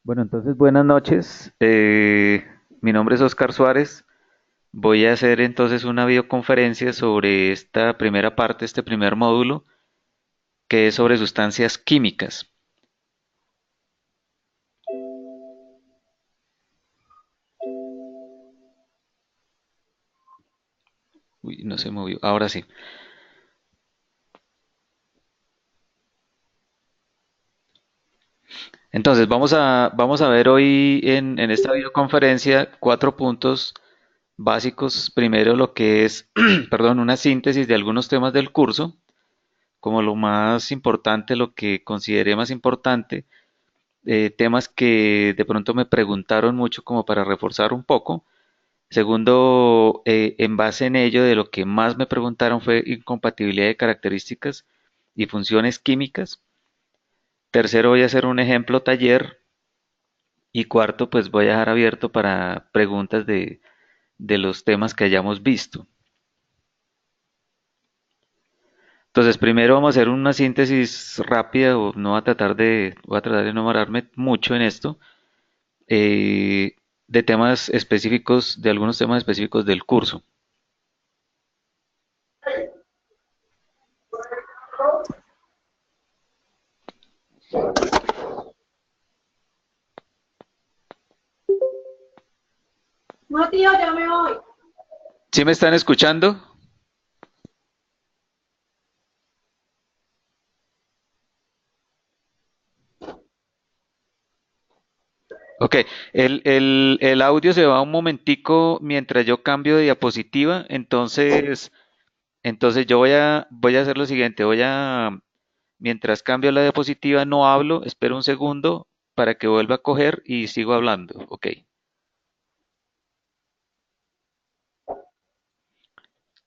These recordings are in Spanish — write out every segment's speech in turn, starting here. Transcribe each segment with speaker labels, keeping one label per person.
Speaker 1: Bueno, entonces buenas noches. Mi nombre es Oscar Suárez. Voy a hacer entonces una videoconferencia sobre esta primera parte, este primer módulo, que es sobre sustancias químicas. Uy, no se movió. Ahora sí. Entonces, vamos a ver hoy en esta videoconferencia cuatro puntos básicos. Primero, lo que es, perdón, una síntesis de algunos temas del curso, como lo más importante, lo que consideré más importante, temas que de pronto me preguntaron mucho como para reforzar un poco. Segundo, en base en ello, de lo que más me preguntaron fue incompatibilidad de características y funciones químicas. Tercero, voy a hacer un ejemplo taller. Y cuarto, pues voy a dejar abierto para preguntas de los temas que hayamos visto. Entonces, primero vamos a hacer una síntesis rápida, o no voy a tratar de no demorarme mucho en esto, eh, de temas específicos, de algunos temas específicos del curso.
Speaker 2: No, tío, ya me voy.
Speaker 1: ¿Sí me están escuchando? Ok, el audio se va un momentico mientras yo cambio de diapositiva, entonces yo voy a hacer lo siguiente, mientras cambio la diapositiva no hablo, espero un segundo para que vuelva a coger y sigo hablando, ok.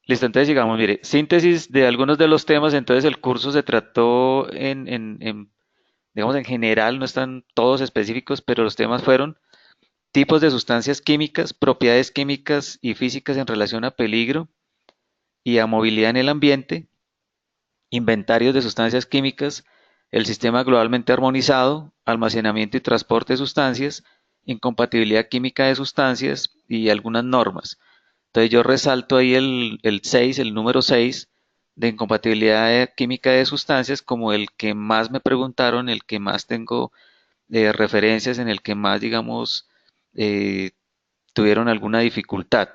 Speaker 1: Listo, entonces sigamos, mire, síntesis de algunos de los temas, entonces el curso se trató digamos en general, no están todos específicos, pero los temas fueron tipos de sustancias químicas, propiedades químicas y físicas en relación a peligro y a movilidad en el ambiente, inventarios de sustancias químicas, el sistema globalmente armonizado, almacenamiento y transporte de sustancias, incompatibilidad química de sustancias y algunas normas. Entonces yo resalto ahí el 6, el número 6 de incompatibilidad química de sustancias como el que más me preguntaron, el que más tengo referencias, en el que más, digamos, eh, tuvieron alguna dificultad.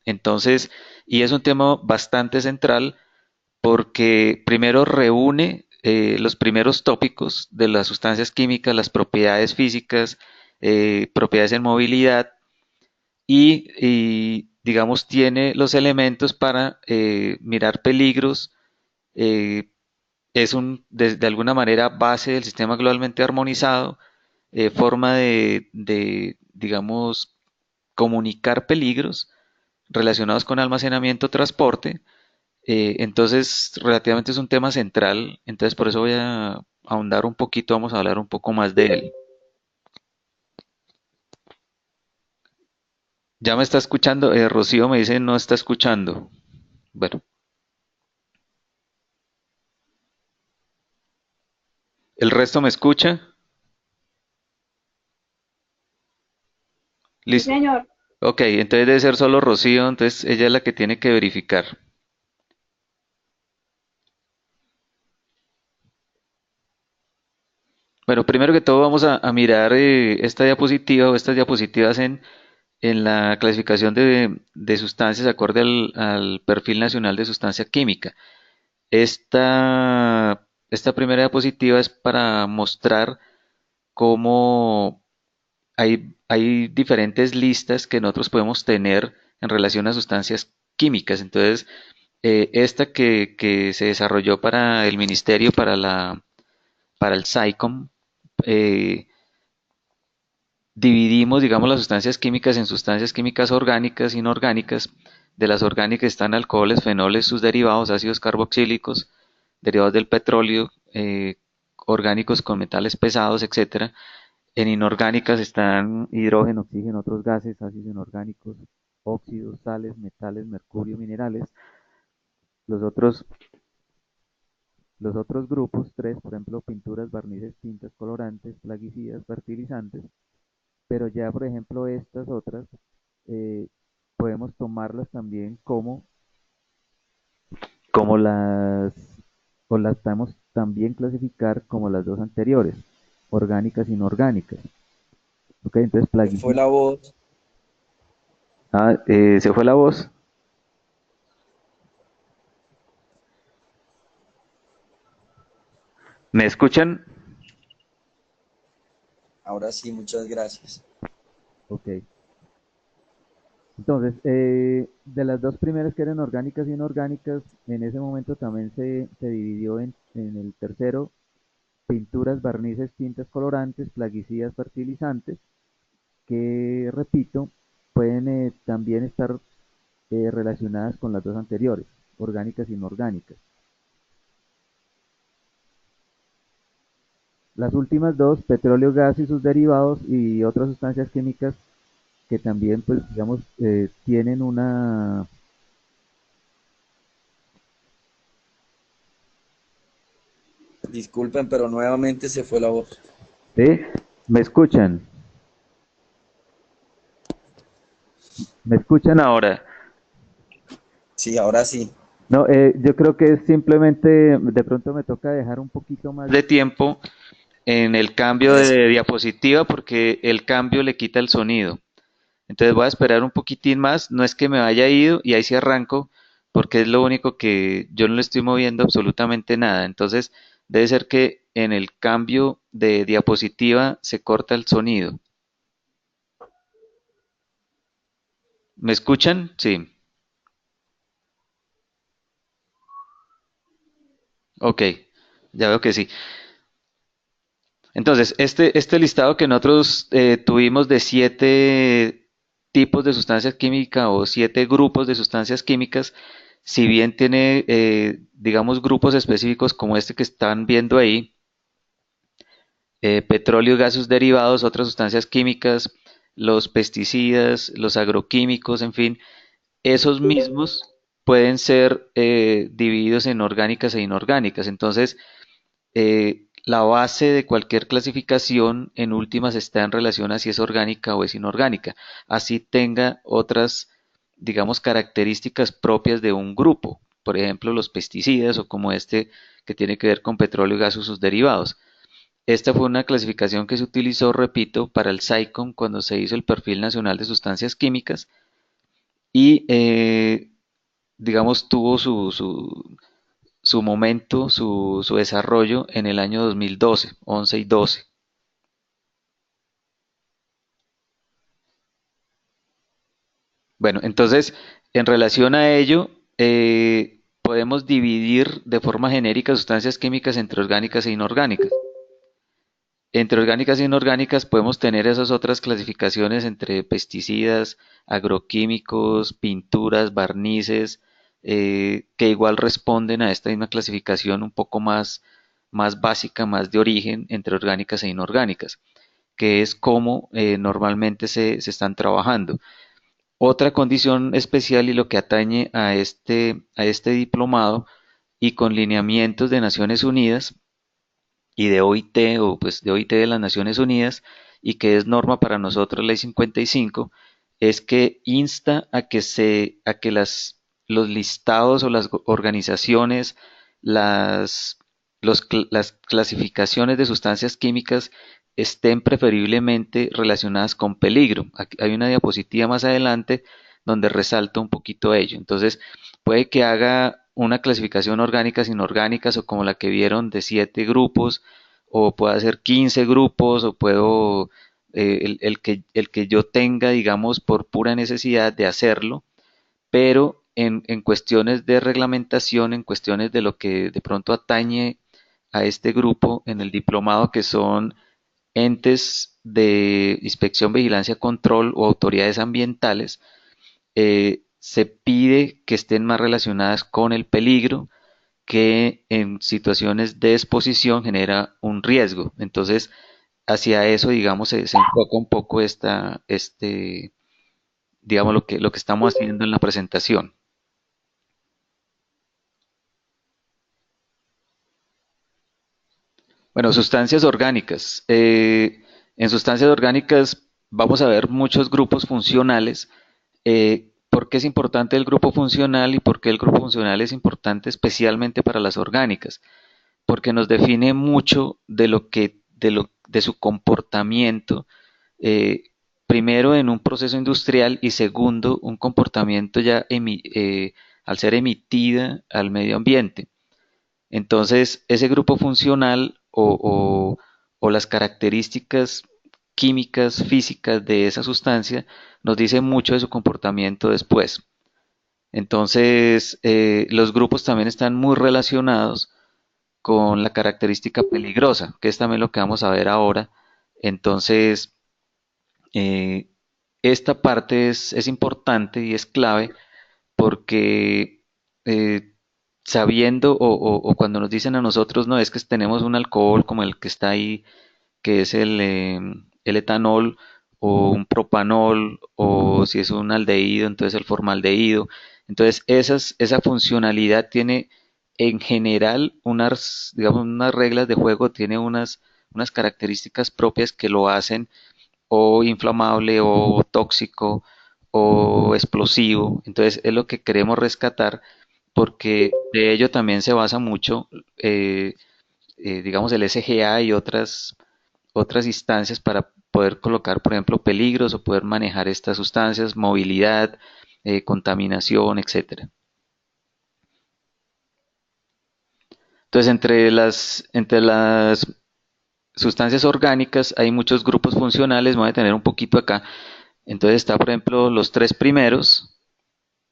Speaker 1: Entonces, y es un tema bastante central porque primero reúne los primeros tópicos de las sustancias químicas, las propiedades físicas, propiedades en movilidad digamos, tiene los elementos para mirar peligros. eh, es de alguna manera, base del sistema globalmente armonizado, forma digamos, comunicar peligros relacionados con almacenamiento, transporte. Entonces, relativamente es un tema central, entonces por eso voy a ahondar un poquito, vamos a hablar un poco más de él. ¿Ya me está escuchando? Rocío me dice no está escuchando. Bueno, ¿el resto me escucha?
Speaker 2: Sí,
Speaker 1: Listo.
Speaker 2: señor.
Speaker 1: Ok, entonces debe ser solo Rocío, entonces ella es la que tiene que verificar. Bueno, primero que todo vamos a mirar esta diapositiva o estas diapositivas en la clasificación de sustancias acorde al perfil nacional de sustancia química. Esta primera diapositiva es para mostrar cómo hay diferentes listas que nosotros podemos tener en relación a sustancias químicas. Entonces, esta que se desarrolló para el ministerio, para el SAICOM, eh, dividimos, digamos, las sustancias químicas en sustancias químicas orgánicas, inorgánicas. De las orgánicas están alcoholes, fenoles, sus derivados, ácidos carboxílicos, derivados del petróleo, orgánicos con metales pesados, etcétera. En inorgánicas están hidrógeno, oxígeno, otros gases, ácidos inorgánicos, óxidos, sales, metales, mercurio, minerales. Los otros, los otros grupos, tres, por ejemplo, pinturas, barnices, tintas, colorantes, plaguicidas, fertilizantes.
Speaker 3: pero ya, por ejemplo, estas otras eh, podemos tomarlas también como o las podemos también clasificar como las dos anteriores, orgánicas e inorgánicas. Ok, entonces
Speaker 4: Se fue
Speaker 3: plaguicidas.
Speaker 4: la voz.
Speaker 1: Ah, ¿se fue la voz? ¿Me escuchan?
Speaker 4: Ahora sí, muchas gracias.
Speaker 3: Ok, entonces, de las dos primeras que eran orgánicas e inorgánicas, en ese momento también se dividió en el tercero, pinturas, barnices, tintas colorantes, plaguicidas, fertilizantes, que, repito, pueden también estar relacionadas con las dos anteriores, orgánicas e inorgánicas. Las últimas dos, petróleo, gas y sus derivados y otras sustancias químicas que también, pues, digamos, tienen una...
Speaker 4: Disculpen, pero nuevamente se fue la voz.
Speaker 1: ¿Sí? ¿Me escuchan? ¿Me escuchan ahora?
Speaker 4: Sí, ahora sí.
Speaker 1: No, yo creo que es simplemente, de pronto me toca dejar un poquito más de tiempo en el cambio
Speaker 4: Es,
Speaker 1: de diapositiva porque el cambio le quita el sonido. Entonces voy a esperar un poquitín más, no es que me haya ido y ahí sí arranco, porque es lo único que yo no le estoy moviendo absolutamente nada. Entonces debe ser que en el cambio de diapositiva se corta el sonido. ¿Me escuchan? Sí. Ok, ya veo que sí. Entonces, este listado que nosotros tuvimos de 7 tipos de sustancias químicas o 7 grupos de sustancias químicas, si bien tiene, digamos, grupos específicos como este que están viendo ahí, petróleo, gases derivados, otras sustancias químicas, los pesticidas, los agroquímicos, en fin, esos mismos pueden ser divididos en orgánicas e inorgánicas. Entonces, la base de cualquier clasificación en últimas está en relación a si es orgánica o es inorgánica, así tenga otras, digamos, características propias de un grupo, por ejemplo, los pesticidas o como este que tiene que ver con petróleo, gas o sus derivados. Esta fue una clasificación que se utilizó, repito, para el SAICOM cuando se hizo el Perfil Nacional de Sustancias Químicas y, digamos, tuvo su momento, su desarrollo en el año 2012, 11 y 12. Bueno, entonces, en relación a ello, podemos dividir de forma genérica sustancias químicas entre orgánicas e inorgánicas. Entre orgánicas e inorgánicas podemos tener esas otras clasificaciones entre pesticidas, agroquímicos, pinturas, barnices, que igual responden a esta misma clasificación un poco más básica, más de origen entre orgánicas e inorgánicas, que es como normalmente se están trabajando. Otra condición especial y lo que atañe a este diplomado y con lineamientos de Naciones Unidas y de OIT o pues de OIT de las Naciones Unidas y que es norma para nosotros ley 55 es que insta a que los listados o las organizaciones las las clasificaciones de sustancias químicas estén preferiblemente relacionadas con peligro. Aquí hay una diapositiva más adelante donde resalta un poquito ello. Entonces, puede que haga una clasificación orgánicas, inorgánicas o como la que vieron de 7 grupos, o puedo hacer 15 grupos, o puedo, el que yo tenga, digamos, por pura necesidad de hacerlo, pero en cuestiones de reglamentación, en cuestiones de lo que de pronto atañe a este grupo en el diplomado, que son entes de inspección, vigilancia, control o autoridades ambientales, se pide que estén más relacionadas con el peligro que en situaciones de exposición genera un riesgo. Entonces, hacia eso, digamos, se enfoca un poco digamos, lo que estamos haciendo en la presentación. Bueno, sustancias orgánicas. En sustancias orgánicas vamos a ver muchos grupos funcionales. ¿Por qué es importante el grupo funcional y por qué el grupo funcional es importante especialmente para las orgánicas? Porque nos define mucho de su comportamiento, eh, primero en un proceso industrial y segundo un comportamiento ya al ser emitida al medio ambiente. Entonces, ese grupo funcional o las características químicas, físicas de esa sustancia nos dice mucho de su comportamiento después. Entonces, los grupos también están muy relacionados con la característica peligrosa, que es también lo que vamos a ver ahora. Entonces, eh, esta parte es importante y es clave porque eh, sabiendo o cuando nos dicen a nosotros, no, es que tenemos un alcohol como el que está ahí, que es el etanol o un propanol o si es un aldehído, entonces el formaldehído. Entonces esa funcionalidad tiene en general unas, digamos, unas reglas de juego, tiene unas características propias que lo hacen o inflamable o tóxico o explosivo. Entonces es lo que queremos rescatar porque de ello también se basa mucho, digamos, el SGA y otras instancias para poder colocar, por ejemplo, peligros o poder manejar estas sustancias, movilidad, contaminación, etcétera. Entonces, entre las sustancias orgánicas hay muchos grupos funcionales, voy a tener un poquito acá. Entonces está, por ejemplo, los tres primeros.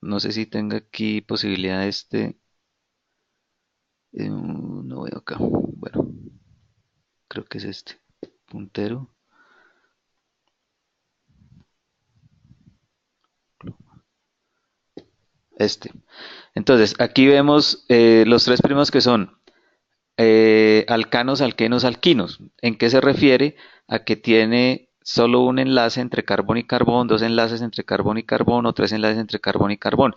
Speaker 1: No sé si tenga aquí posibilidad no veo acá. Bueno, creo que es este puntero. Este. Entonces, aquí vemos los tres primeros que son alcanos, alquenos, alquinos. ¿En qué se refiere? A que tiene solo un enlace entre carbón y carbón, dos enlaces entre carbón y carbón o tres enlaces entre carbón y carbón.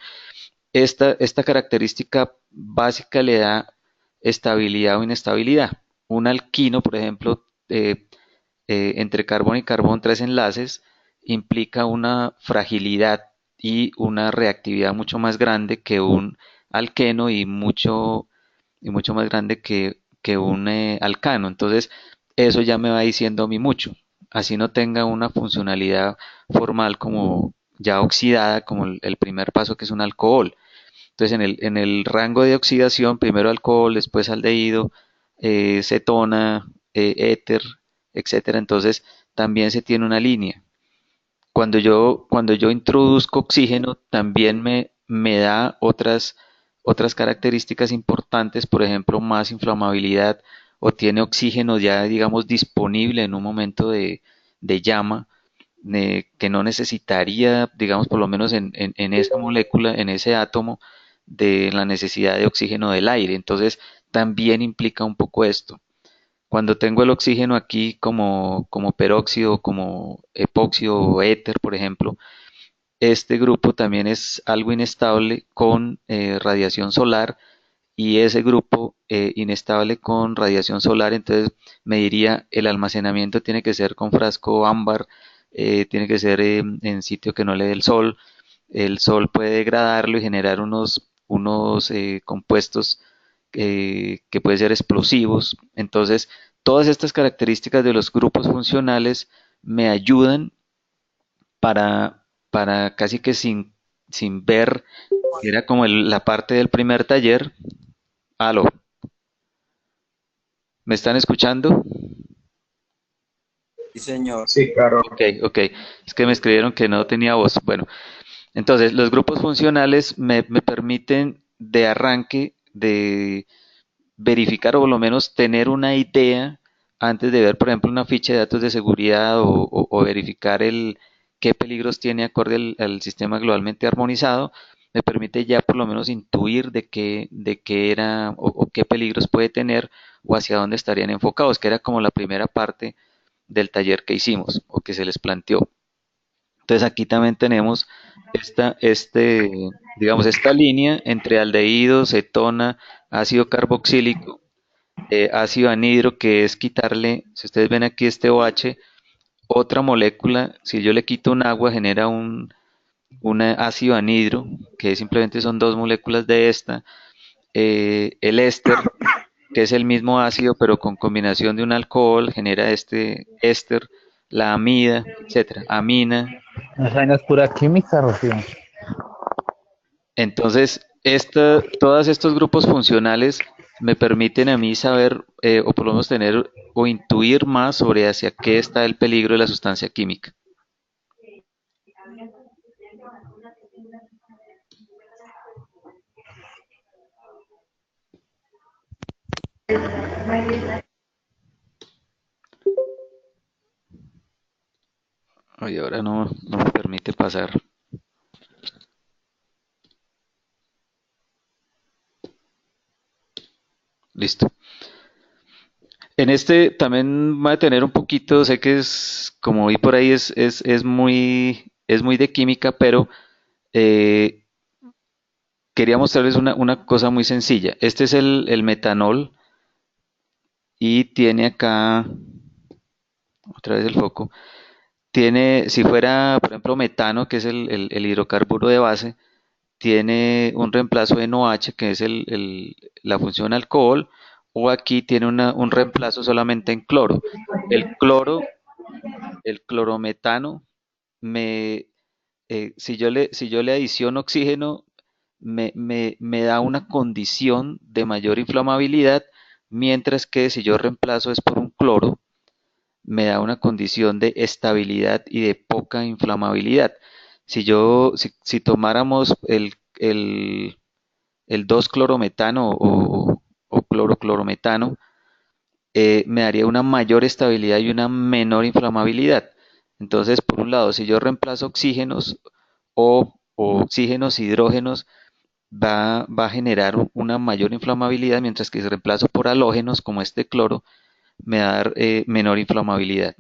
Speaker 1: Esta característica básica le da estabilidad o inestabilidad. Un alquino, por ejemplo, entre carbón y carbón, tres enlaces, implica una fragilidad y una reactividad mucho más grande que un alqueno y mucho más grande que un alcano. Entonces, eso ya me va diciendo a mí mucho. Así no tenga una funcionalidad formal como ya oxidada, como el primer paso que es un alcohol. Entonces, en el rango de oxidación, primero alcohol, después aldehído, cetona, éter, etcétera. Entonces, también se tiene una línea. Cuando yo introduzco oxígeno, también me da otras características importantes, por ejemplo, más inflamabilidad o tiene oxígeno ya, digamos, disponible en un momento de llama, que no necesitaría, digamos, por lo menos en esa molécula, en ese átomo, de la necesidad de oxígeno del aire. Entonces, también implica un poco esto. Cuando tengo el oxígeno aquí como peróxido, como epóxido o éter, por ejemplo, este grupo también es algo inestable con radiación solar y ese grupo inestable con radiación solar, entonces me diría el almacenamiento tiene que ser con frasco ámbar, tiene que ser en sitio que no le dé el sol puede degradarlo y generar unos compuestos que pueden ser explosivos. Entonces, todas estas características de los grupos funcionales me ayudan para casi que sin ver, era como la parte del primer taller. Aló, ¿me están escuchando?
Speaker 4: Sí, señor.
Speaker 5: Sí, claro.
Speaker 1: Ok, ok. Es que me escribieron que no tenía voz. Bueno, entonces los grupos funcionales me permiten de arranque de verificar o por lo menos tener una idea antes de ver, por ejemplo, una ficha de datos de seguridad o verificar qué peligros tiene acorde al sistema globalmente armonizado, me permite ya por lo menos intuir de qué era o qué peligros puede tener o hacia dónde estarían enfocados, que era como la primera parte del taller que hicimos o que se les planteó. Entonces aquí también tenemos digamos, esta línea entre aldehído, cetona, ácido carboxílico, ácido anhidro, que es quitarle, si ustedes ven aquí este OH, otra molécula, si yo le quito un agua, genera un ácido anhidro, que simplemente son dos moléculas de esta. El éster, que es el mismo ácido, pero con combinación de un alcohol, genera este éster, la amida, etcétera, amina.
Speaker 5: Esa vaina es pura química, Rocío.
Speaker 1: Entonces, todos estos grupos funcionales me permiten a mí saber, o por lo menos tener o intuir más sobre hacia qué está el peligro de la sustancia química. Oye, ahora no me permite pasar. Listo. En este también voy a tener un poquito, sé que es, como vi por ahí, es muy de química, pero eh, quería mostrarles una cosa muy sencilla. Este es el metanol y tiene acá, otra vez el foco, tiene, si fuera, por ejemplo, metano, que es el hidrocarburo de base, tiene un reemplazo de NOH, que es la función alcohol, o aquí tiene un reemplazo solamente en cloro. El cloro, el clorometano, me, si yo le adiciono oxígeno, me da una condición de mayor inflamabilidad, mientras que si yo reemplazo es por un cloro, me da una condición de estabilidad y de poca inflamabilidad. Si tomáramos el 2-clorometano o cloroclorometano, me daría una mayor estabilidad y una menor inflamabilidad. Entonces, por un lado, si yo reemplazo oxígenos o oxígenos, hidrógenos, va a generar una mayor inflamabilidad, mientras que si reemplazo por halógenos, como este cloro, me va a dar menor inflamabilidad.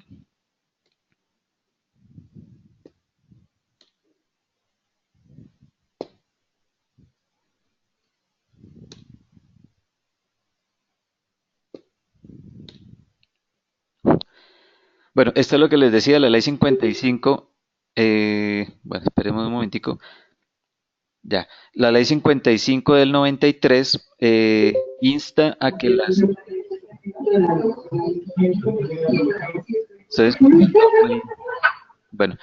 Speaker 1: Bueno, esto es lo que les decía, la ley 55. Bueno, esperemos un momentico. Ya, la ley 55 del 93 insta a que las... ¿Ustedes Bueno,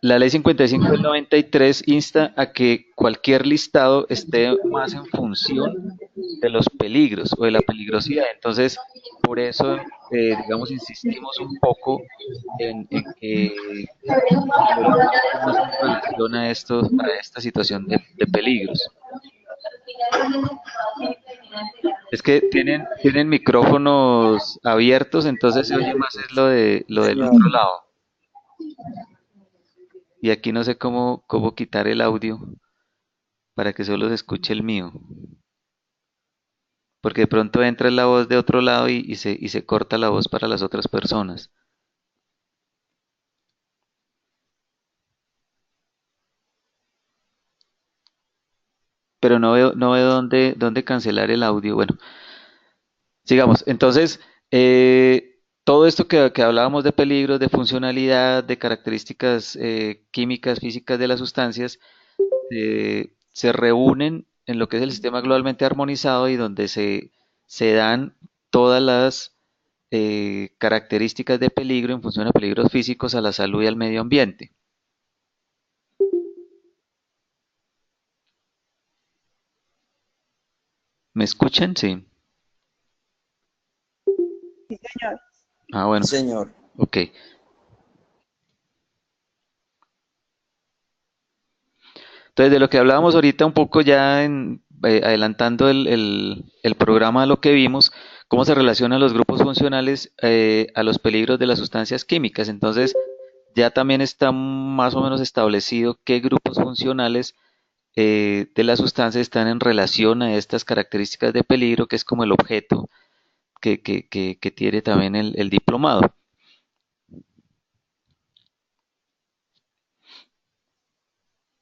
Speaker 1: la ley 55 del 93 insta a que cualquier listado esté más en función de los peligros o de la peligrosidad. Entonces, por eso, digamos, insistimos un poco en que lo listemos más en relación a a esta situación de peligros. Es que tienen micrófonos abiertos, entonces se oye más es lo del
Speaker 4: Señor,
Speaker 1: otro lado. Y aquí no sé cómo quitar el audio para que solo se escuche el mío. Porque de pronto entra la voz de otro lado y se corta la voz para las otras personas. Pero no veo dónde cancelar el audio. Bueno, sigamos. Entonces, todo esto que hablábamos de peligros, de funcionalidad, de características químicas, físicas de las sustancias, se reúnen en lo que es el sistema globalmente armonizado y donde se dan todas las características de peligro en función de peligros físicos a la salud y al medio ambiente. ¿Me escuchan? Sí. Ah, bueno,
Speaker 4: señor.
Speaker 1: ok. Entonces, de lo que hablábamos ahorita un poco ya adelantando el programa a lo que vimos, cómo se relacionan los grupos funcionales a los peligros de las sustancias químicas. Entonces, ya también está más o menos establecido qué grupos funcionales de las sustancias están en relación a estas características de peligro, que es como el objeto que tiene también el diplomado.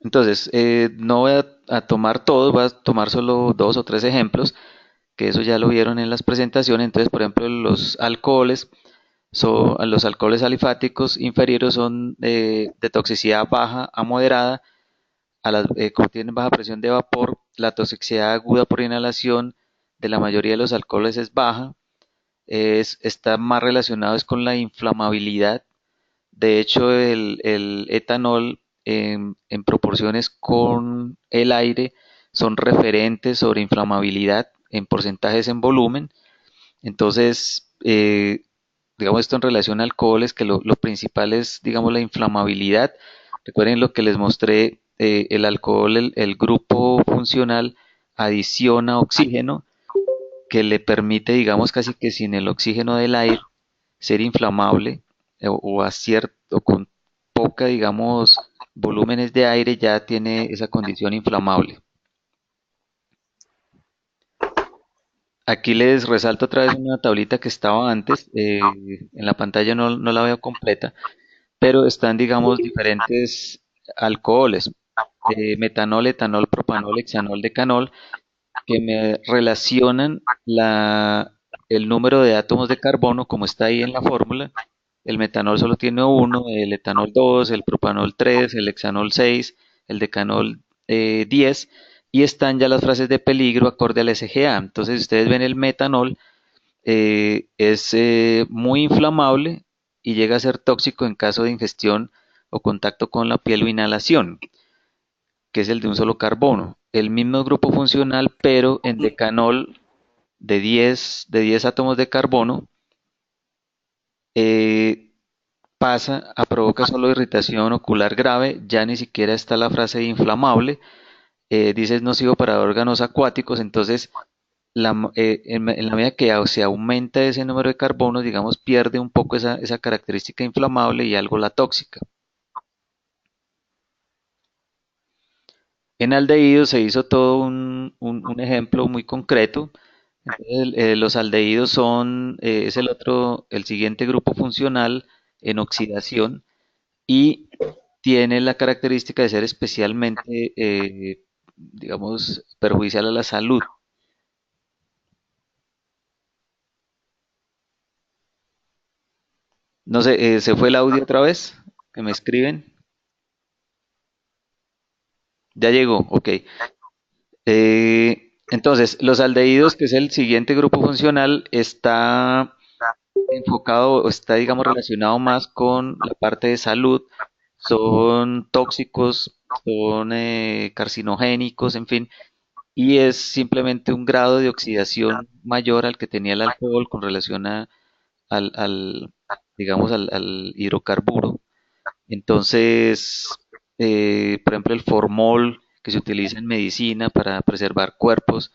Speaker 1: Entonces, no voy a tomar todo, voy a tomar solo dos o tres ejemplos, que eso ya lo vieron en las presentaciones. Entonces, por ejemplo, los alcoholes los alcoholes alifáticos inferiores son de toxicidad baja a moderada, como tienen baja presión de vapor, la toxicidad aguda por inhalación de la mayoría de los alcoholes es baja, está más relacionado es con la inflamabilidad. De hecho, el etanol en proporciones con el aire son referentes sobre inflamabilidad en porcentajes en volumen. Entonces, digamos esto en relación a alcoholes, que lo principal es, digamos, la inflamabilidad. Recuerden lo que les mostré, el alcohol, el grupo funcional adiciona oxígeno que le permite, digamos, casi que sin el oxígeno del aire, ser inflamable o a cierto, o con poca, digamos, volúmenes de aire ya tiene esa condición inflamable. Aquí les resalto otra vez una tablita que estaba antes, en la pantalla no la veo completa, pero están, digamos, diferentes alcoholes, metanol, etanol, propanol, hexanol, decanol, que me relacionan el número de átomos de carbono como está ahí en la fórmula. El metanol solo tiene uno, el etanol 2, el propanol 3, el hexanol 6, el decanol 10, y están ya las frases de peligro acorde al SGA. Entonces, si ustedes ven el metanol, es muy inflamable y llega a ser tóxico en caso de ingestión o contacto con la piel o inhalación, que es el de un solo carbono. El mismo grupo funcional, pero en decanol de 10 átomos de carbono, eh, pasa a provoca solo irritación ocular grave, ya ni siquiera está la frase de inflamable, dice es nocivo para órganos acuáticos, entonces en la medida que se aumenta ese número de carbonos, digamos, pierde un poco esa característica inflamable y algo la tóxica. En aldehídos se hizo todo un ejemplo muy concreto. Entonces, los aldehídos es el siguiente grupo funcional en oxidación y tiene la característica de ser especialmente, digamos, perjudicial a la salud. No sé, ¿se fue el audio otra vez? ¿Que me escriben? Ya llegó, ok. Entonces, los aldehídos, que es el siguiente grupo funcional, está enfocado o está, digamos, relacionado más con la parte de salud. Son tóxicos, son carcinogénicos, en fin, y es simplemente un grado de oxidación mayor al que tenía el alcohol con relación al, digamos, al hidrocarburo. Entonces, por ejemplo, el formol que se utiliza en medicina para preservar cuerpos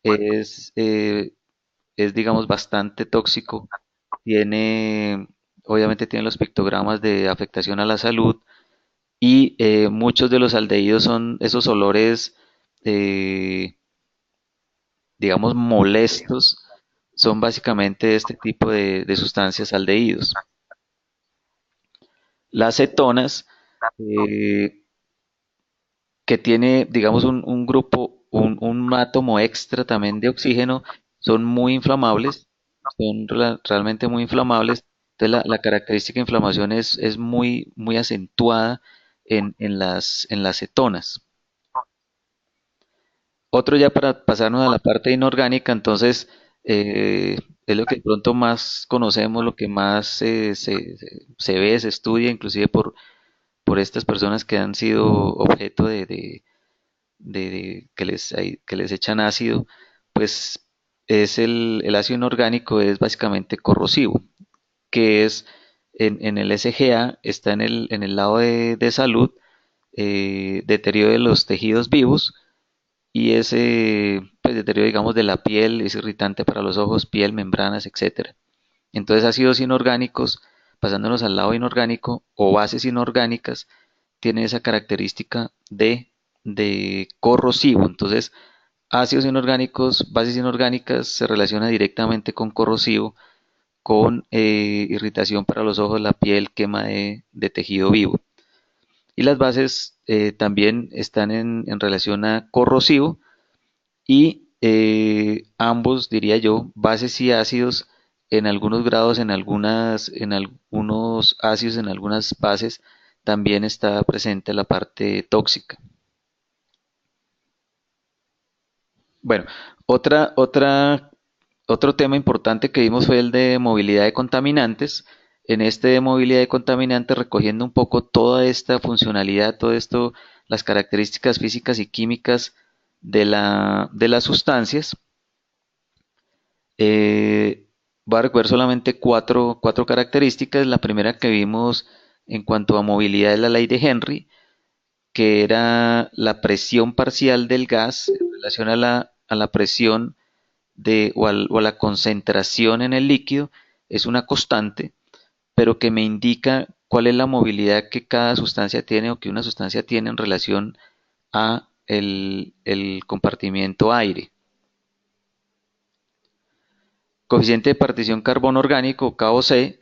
Speaker 1: es, eh, es, digamos, bastante tóxico. Tiene, obviamente tiene los pictogramas de afectación a la salud y muchos de los aldehídos son esos olores, eh, digamos, molestos, son básicamente este tipo de sustancias aldehídos. Las cetonas, eh, que tiene, digamos, un grupo, un átomo extra también de oxígeno, son muy inflamables, son realmente muy inflamables. Entonces, la característica de inflamación es muy acentuada en las cetonas. Otro ya para pasarnos a la parte inorgánica, entonces, es lo que de pronto más conocemos, lo que más se ve, se estudia, inclusive por estas personas que han sido objeto que les echan ácido, pues el ácido inorgánico es básicamente corrosivo, que es en el SGA, está en el lado de salud, deterioro de los tejidos vivos y ese pues, deterioro, digamos, de la piel, es irritante para los ojos, piel, membranas, etcétera. Entonces, ácidos inorgánicos, pasándonos al lado inorgánico, o bases inorgánicas, tienen esa característica de corrosivo. Entonces, ácidos inorgánicos, bases inorgánicas se relaciona directamente con corrosivo, con irritación para los ojos, la piel, quema de tejido vivo. Y las bases también están en relación a corrosivo y ambos, diría yo, bases y ácidos en algunos grados, en algunos ácidos, en algunas bases, también está presente la parte tóxica. Bueno, otro tema importante que vimos fue el de movilidad de contaminantes. En este de movilidad de contaminantes, recogiendo un poco toda esta funcionalidad, todo esto, las características físicas y químicas de las sustancias, voy a recoger solamente cuatro características. La primera que vimos en cuanto a movilidad es la ley de Henry, que era la presión parcial del gas en relación a la presión o a la concentración en el líquido, es una constante, pero que me indica cuál es la movilidad que cada sustancia tiene o que una sustancia tiene en relación a el compartimiento aire. Coeficiente de partición carbono orgánico, KOC,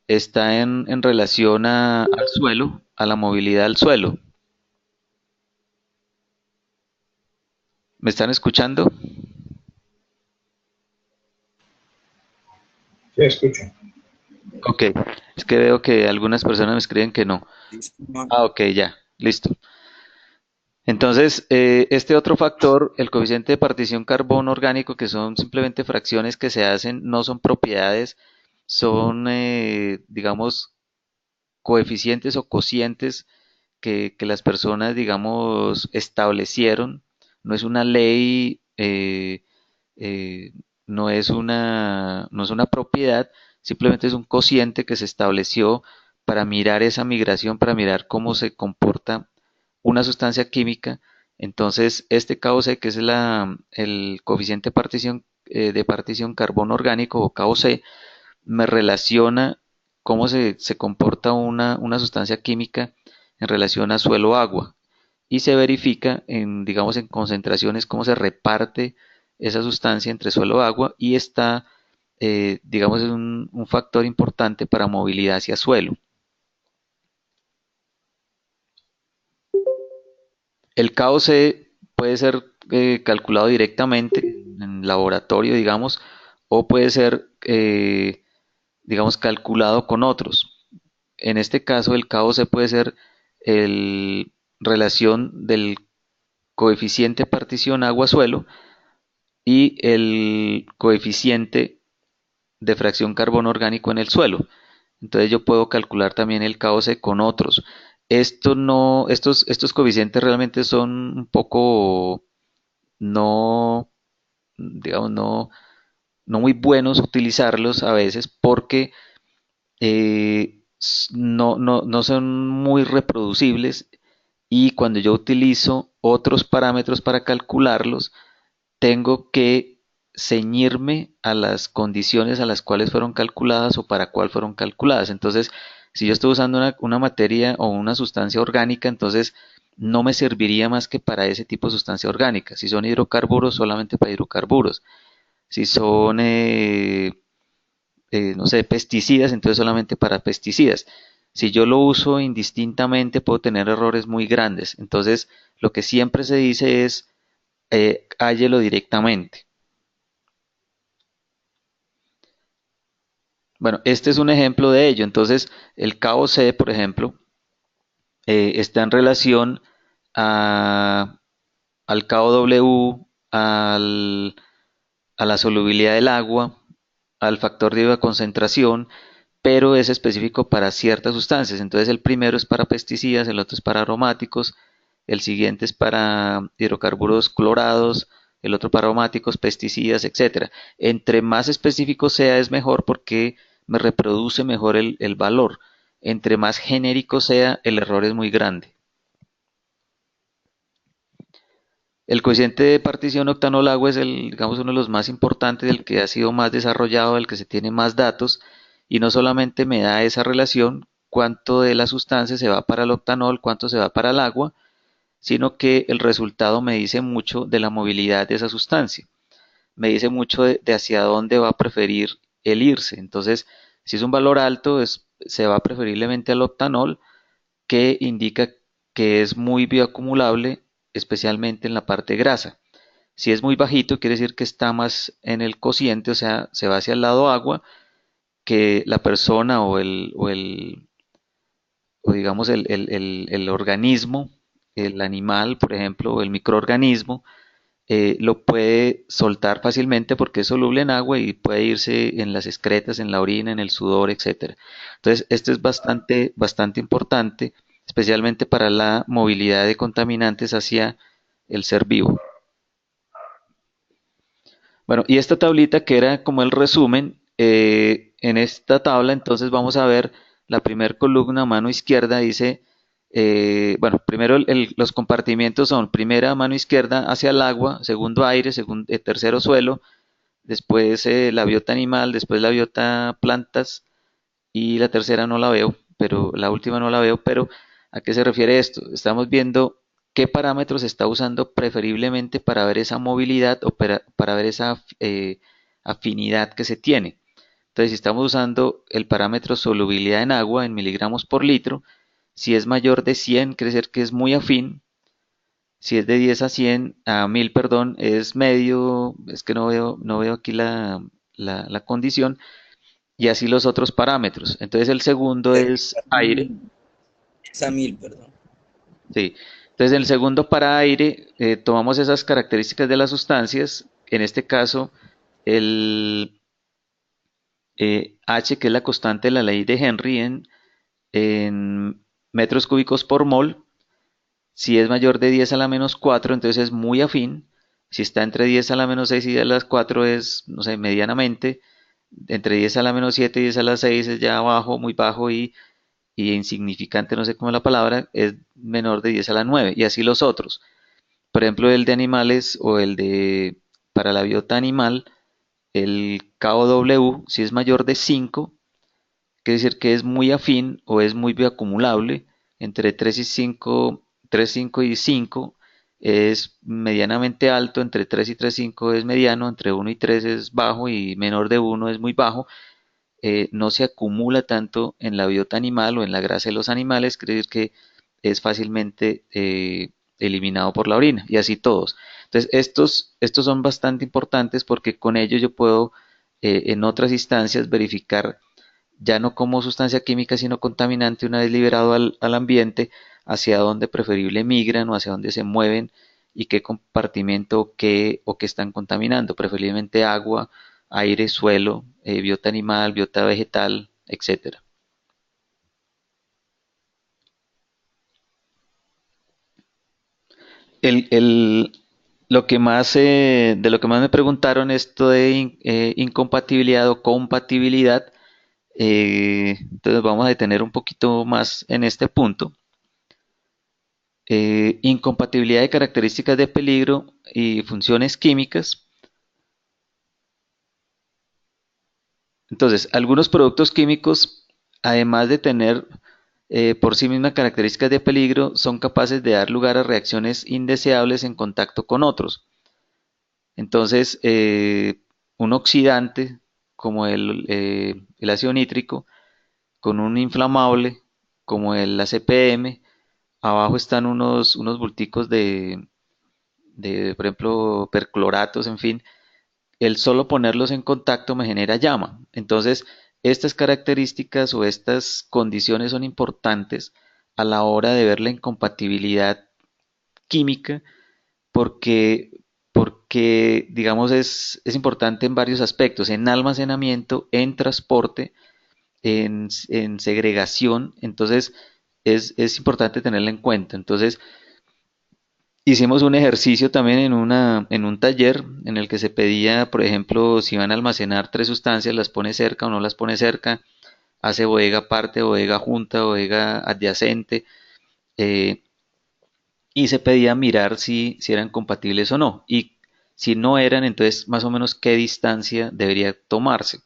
Speaker 1: está en relación al suelo, a la movilidad del suelo. ¿Me están escuchando?
Speaker 6: Sí, escucho.
Speaker 1: Ok, es que veo que algunas personas me escriben que no.
Speaker 4: Listo, no.
Speaker 1: Ah, ok, ya, listo. Entonces, este otro factor, el coeficiente de partición carbono orgánico, que son simplemente fracciones que se hacen, no son propiedades, son, digamos, coeficientes o cocientes que las personas, digamos, establecieron. No es una ley, eh, no es una propiedad, simplemente es un cociente que se estableció para mirar esa migración, para mirar cómo se comporta una sustancia química. Entonces, este KOC, que es el coeficiente de partición carbono orgánico o KOC, me relaciona cómo se comporta una sustancia química en relación a suelo-agua y se verifica digamos, en concentraciones cómo se reparte esa sustancia entre suelo-agua y está, digamos, es un factor importante para movilidad hacia suelo. El KOC puede ser calculado directamente en laboratorio, digamos, o puede ser, digamos, calculado con otros. En este caso, el KOC puede ser el relación del coeficiente partición agua-suelo y el coeficiente de fracción carbono orgánico en el suelo. Entonces yo puedo calcular también el KOC con otros. Estos coeficientes realmente son un poco no, digamos, no muy buenos utilizarlos a veces porque no son muy reproducibles y cuando yo utilizo otros parámetros para calcularlos, tengo que ceñirme a las condiciones a las cuales fueron calculadas o para cuál fueron calculadas. Entonces, si yo estoy usando una materia o una sustancia orgánica, entonces no me serviría más que para ese tipo de sustancia orgánica. Si son hidrocarburos, solamente para hidrocarburos. Si son, no sé, pesticidas, entonces solamente para pesticidas. Si yo lo uso indistintamente, puedo tener errores muy grandes. Entonces, lo que siempre se dice es, hállelo directamente. Bueno, este es un ejemplo de ello. Entonces, el KOC, por ejemplo, está en relación a- al KOW, a la solubilidad del agua, al factor de concentración, pero es específico para ciertas sustancias. Entonces, el primero es para pesticidas, el otro es para aromáticos, el siguiente es para hidrocarburos clorados, el otro para aromáticos, pesticidas, etcétera. Entre más específico sea es mejor porque me reproduce mejor el valor. Entre más genérico sea, el error es muy grande. El coeficiente de partición octanol-agua es digamos, uno de los más importantes, el que ha sido más desarrollado, el que se tiene más datos, y no solamente me da esa relación, cuánto de la sustancia se va para el octanol, cuánto se va para el agua, sino que el resultado me dice mucho de la movilidad de esa sustancia. Me dice mucho de hacia dónde va a preferir el irse. Entonces, si es un valor alto, se va preferiblemente al octanol, que indica que es muy bioacumulable, especialmente en la parte grasa. Si es muy bajito, quiere decir que está más en el cociente, o sea, se va hacia el lado agua, que la persona o digamos el organismo, el animal, por ejemplo, o el microorganismo, lo puede soltar fácilmente porque es soluble en agua y puede irse en las excretas, en la orina, en el sudor, etcétera. Entonces, esto es bastante importante, especialmente para la movilidad de contaminantes hacia el ser vivo. Bueno, y esta tablita que era como el resumen, en esta tabla entonces vamos a ver la primera columna a mano izquierda dice, bueno, primero los compartimientos son primera mano izquierda hacia el agua, segundo aire, tercero suelo, después la biota animal, después la biota plantas y la tercera no la veo, pero la última no la veo, pero ¿a qué se refiere esto? Estamos viendo qué parámetros está usando preferiblemente para ver esa movilidad o para ver esa afinidad que se tiene. Entonces, si estamos usando el parámetro solubilidad en agua en miligramos por litro, si es mayor de 100, quiere decir que es muy afín. Si es de 10 a 100, a 1000, perdón, es medio, es que no veo aquí la condición, y así los otros parámetros. Entonces el segundo es aire,
Speaker 4: Es a 1000, perdón.
Speaker 1: sí. Entonces el segundo para aire, tomamos esas características de las sustancias, en este caso el H, que es la constante de la ley de Henry en metros cúbicos por mol. Si es mayor de 10 a la menos 4, entonces es muy afín. Si está entre 10 a la menos 6 y 10 a la 4 es, no sé, medianamente. Entre 10 a la menos 7 y 10 a la 6 es ya bajo, muy bajo y insignificante, no sé cómo es la palabra, es menor de 10 a la 9. Y así los otros. Por ejemplo, el de animales o el de, para la biota animal, el KOW, si es mayor de 5, quiere decir que es muy afín o es muy bioacumulable. Entre 3 y 5, 3, 5 y 5 es medianamente alto, entre 3 y 3,5 es mediano, entre 1 y 3 es bajo y menor de 1 es muy bajo. No se acumula tanto en la biota animal o en la grasa de los animales, quiere decir que es fácilmente eliminado por la orina y así todos. Entonces, estos son bastante importantes porque con ellos yo puedo en otras instancias verificar ya no como sustancia química, sino contaminante, una vez liberado al ambiente, hacia dónde preferible migran o hacia dónde se mueven y qué compartimento o qué están contaminando, preferiblemente agua, aire, suelo, biota animal, biota vegetal, etcétera. El, el- lo que más, de lo que más me preguntaron esto de incompatibilidad o compatibilidad, entonces vamos a detener un poquito más en este punto. Incompatibilidad de características de peligro y funciones químicas. Entonces, algunos productos químicos, además de tener por sí mismas características de peligro, son capaces de dar lugar a reacciones indeseables en contacto con otros. Entonces, un oxidante como el ácido nítrico, con un inflamable como el ACPM, abajo están unos bulticos por ejemplo, percloratos, en fin, el solo ponerlos en contacto me genera llama. Entonces, estas características o estas condiciones son importantes a la hora de ver la incompatibilidad química porque digamos, es importante en varios aspectos, en almacenamiento, en transporte, en segregación, entonces es importante tenerla en cuenta. Entonces, hicimos un ejercicio también en un taller en el que se pedía, por ejemplo, si van a almacenar tres sustancias, las pone cerca o no las pone cerca, hace bodega aparte, bodega junta, bodega adyacente, eh, y se pedía mirar si eran compatibles o no. Y si no eran, entonces más o menos qué distancia debería tomarse.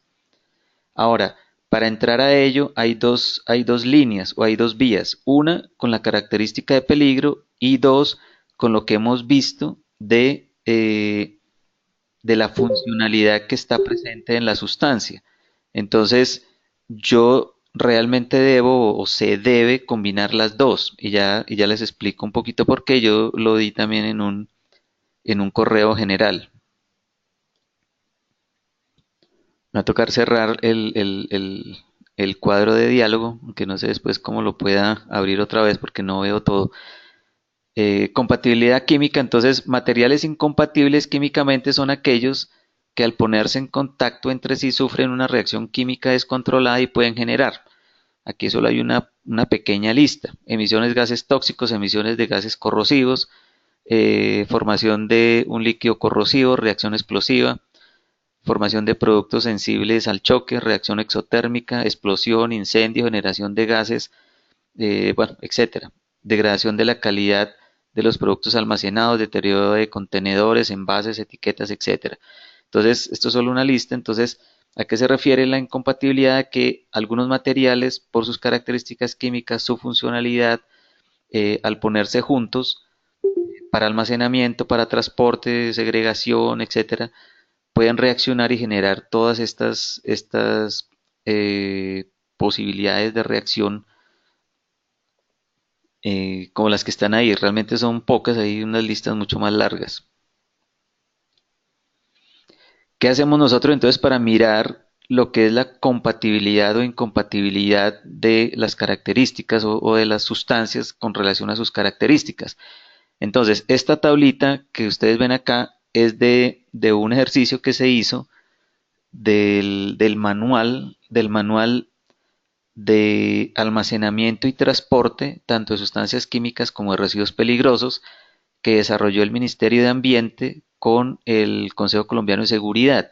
Speaker 1: Ahora, para entrar a ello hay dos líneas o hay dos vías. Una con la característica de peligro y dos con lo que hemos visto de la funcionalidad que está presente en la sustancia. Entonces, yo realmente debo o se debe combinar las dos y ya les explico un poquito por qué. Yo lo di también en un correo general. va a tocar cerrar el cuadro de diálogo, aunque no sé después cómo lo pueda abrir otra vez porque no veo todo. Compatibilidad química, entonces materiales incompatibles químicamente son aquellos que al ponerse en contacto entre sí sufren una reacción química descontrolada y pueden generar. Aquí solo hay una pequeña lista. Emisiones de gases tóxicos, emisiones de gases corrosivos, formación de un líquido corrosivo, reacción explosiva, formación de productos sensibles al choque, reacción exotérmica, explosión, incendio, generación de gases, bueno, etcétera. Degradación de la calidad de los productos almacenados, deterioro de contenedores, envases, etiquetas, etcétera. Entonces, esto es solo una lista. Entonces, ¿a qué se refiere la incompatibilidad? Que algunos materiales, por sus características químicas, su funcionalidad, al ponerse juntos, para almacenamiento, para transporte, segregación, etcétera, pueden reaccionar y generar todas estas posibilidades de reacción como las que están ahí. Realmente son pocas, hay unas listas mucho más largas. ¿Qué hacemos nosotros entonces para mirar lo que es la compatibilidad o incompatibilidad de las características o de las sustancias con relación a sus características? Entonces, esta tablita que ustedes ven acá es de un ejercicio que se hizo del manual de almacenamiento y transporte, tanto de sustancias químicas como de residuos peligrosos, que desarrolló el Ministerio de Ambiente con el Consejo Colombiano de Seguridad.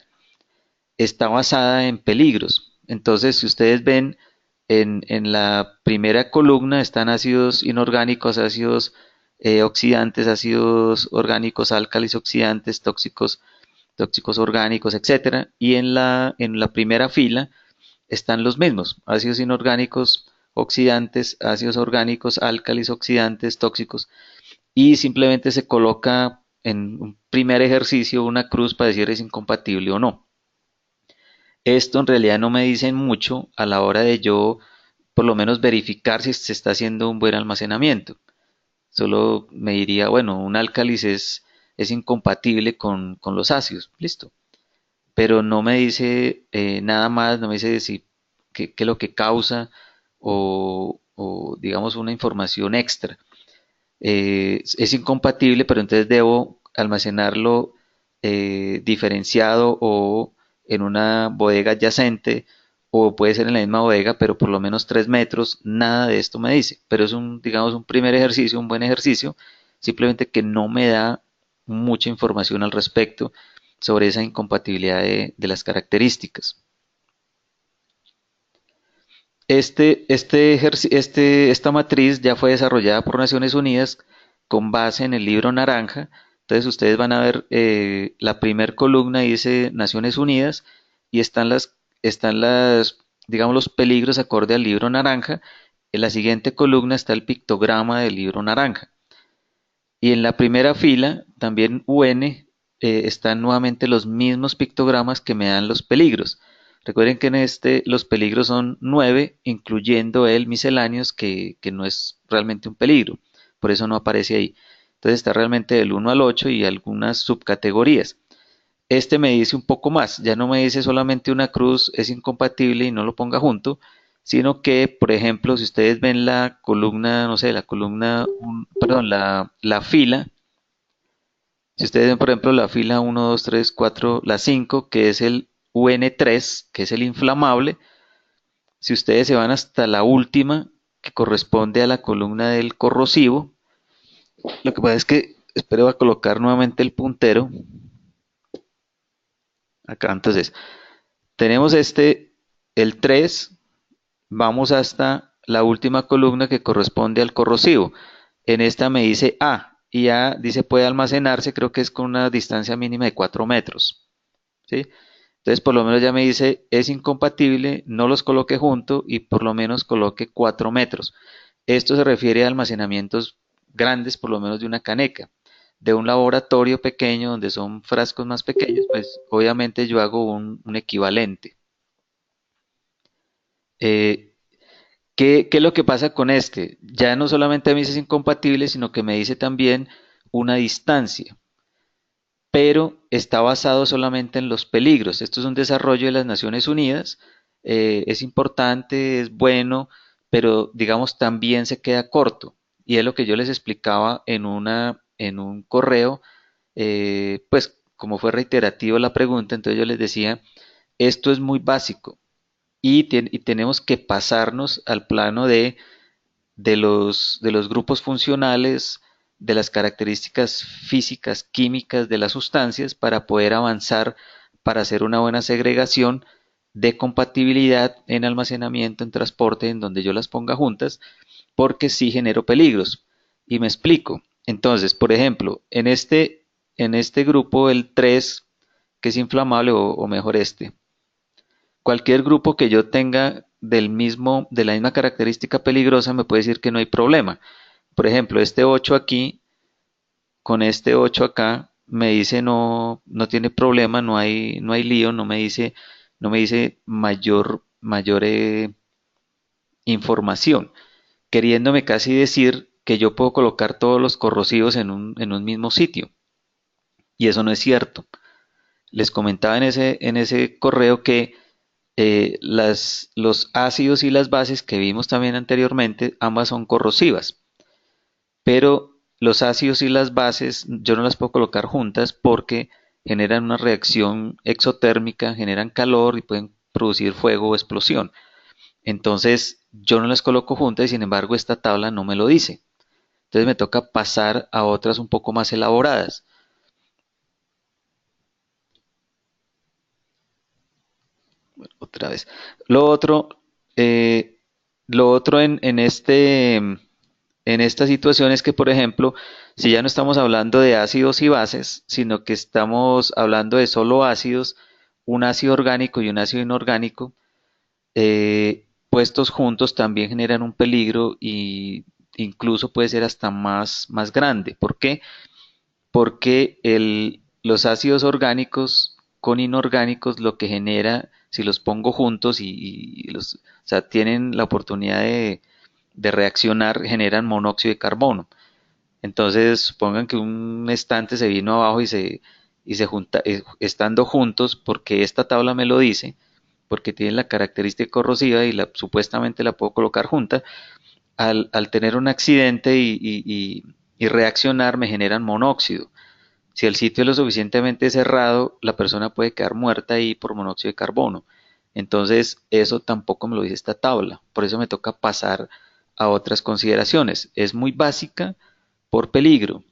Speaker 1: Está basada en peligros. Entonces, si ustedes ven en la primera columna están ácidos inorgánicos, ácidos oxidantes, ácidos orgánicos, álcalis oxidantes, tóxicos orgánicos, etcétera. Y en la primera fila están los mismos, ácidos inorgánicos, oxidantes, ácidos orgánicos, álcalis oxidantes, tóxicos, y simplemente se coloca en un primer ejercicio una cruz para decir es incompatible o no. Esto en realidad no me dice mucho a la hora de yo por lo menos verificar si se está haciendo un buen almacenamiento. Solo me diría, bueno, un álcalis es incompatible con los ácidos, listo. Pero no me dice nada más, no me dice si qué es lo que causa o digamos una información extra. Es incompatible, pero entonces debo almacenarlo diferenciado o en una bodega adyacente o puede ser en la misma bodega, pero por lo menos 3 metros, nada de esto me dice. Pero es digamos, un primer ejercicio, un buen ejercicio, simplemente que no me da mucha información al respecto sobre esa incompatibilidad de las características. Esta matriz ya fue desarrollada por Naciones Unidas con base en el libro naranja. Entonces ustedes van a ver la primera columna dice Naciones Unidas y digamos, los peligros acorde al libro naranja. En la siguiente columna está el pictograma del libro naranja. Y en la primera fila, también UN, están nuevamente los mismos pictogramas que me dan los peligros. Recuerden que en los peligros son 9, incluyendo el misceláneos, que no es realmente un peligro. Por eso no aparece ahí. Entonces está realmente del 1 al 8 y algunas subcategorías. Este me dice un poco más, ya no me dice solamente una cruz es incompatible y no lo ponga junto, sino que, por ejemplo, si ustedes ven la columna, no sé, perdón, la fila, si ustedes ven, por ejemplo, la fila 1, 2, 3, 4, la 5, que es el UN3, que es el inflamable, si ustedes se van hasta la última, que corresponde a la columna del corrosivo, lo que pasa es que, espero a colocar nuevamente el puntero, acá, entonces, tenemos el 3, vamos hasta la última columna que corresponde al corrosivo. En esta me dice A y A dice puede almacenarse, creo que es con una distancia mínima de 4 metros. ¿Sí? Entonces por lo menos ya me dice es incompatible, no los coloque junto y por lo menos coloque 4 metros. Esto se refiere a almacenamientos grandes, por lo menos de una caneca. De un laboratorio pequeño donde son frascos más pequeños, pues obviamente yo hago un equivalente. Eh, ¿Qué es lo que pasa con este? Ya no solamente me dice es incompatible, sino que me dice también una distancia. pero está basado solamente en los peligros. Esto es un desarrollo de las Naciones Unidas, es importante, es bueno, pero digamos también se queda corto. Y es lo que yo les explicaba en un correo, pues como fue reiterativo la pregunta, entonces yo les decía, esto es muy básico y tenemos que pasarnos al plano de los grupos funcionales, de las características físicas, químicas de las sustancias para poder avanzar, para hacer una buena segregación de compatibilidad en almacenamiento, en transporte, en donde yo las ponga juntas, porque sí genero peligros. Y me explico. Entonces, por ejemplo, en este grupo, el 3 que es inflamable, o mejor cualquier grupo que yo tenga de la misma característica peligrosa me puede decir que no hay problema. Por ejemplo, este 8 aquí, con este 8 acá, me dice no tiene problema, no hay lío, no me dice mayor información, queriéndome casi decir que yo puedo colocar todos los corrosivos en un mismo sitio. Y eso no es cierto. Les comentaba en ese correo que los ácidos y las bases que vimos también anteriormente, ambas son corrosivas, pero los ácidos y las bases yo no las puedo colocar juntas porque generan una reacción exotérmica, generan calor y pueden producir fuego o explosión. Entonces yo no las coloco juntas y sin embargo esta tabla no me lo dice. Entonces me toca pasar a otras un poco más elaboradas. Otra vez. Lo otro, eh, lo otro en esta situación es que, por ejemplo, si ya no estamos hablando de ácidos y bases, sino que estamos hablando de solo ácidos, un ácido orgánico y un ácido inorgánico, puestos juntos también generan un peligro y incluso puede ser hasta más grande. ¿Por qué? Porque los ácidos orgánicos con inorgánicos lo que genera, si los pongo juntos o sea, tienen la oportunidad de reaccionar, generan monóxido de carbono. Entonces, supongan que un estante se vino abajo y se junta, estando juntos, porque esta tabla me lo dice, porque tienen la característica corrosiva y supuestamente la puedo colocar junta, al tener un accidente y reaccionar me generan monóxido. Si el sitio es lo suficientemente cerrado, la persona puede quedar muerta ahí por monóxido de carbono. Entonces, eso tampoco me lo dice esta tabla. Por eso me toca pasar a otras consideraciones. Es muy básica por peligro.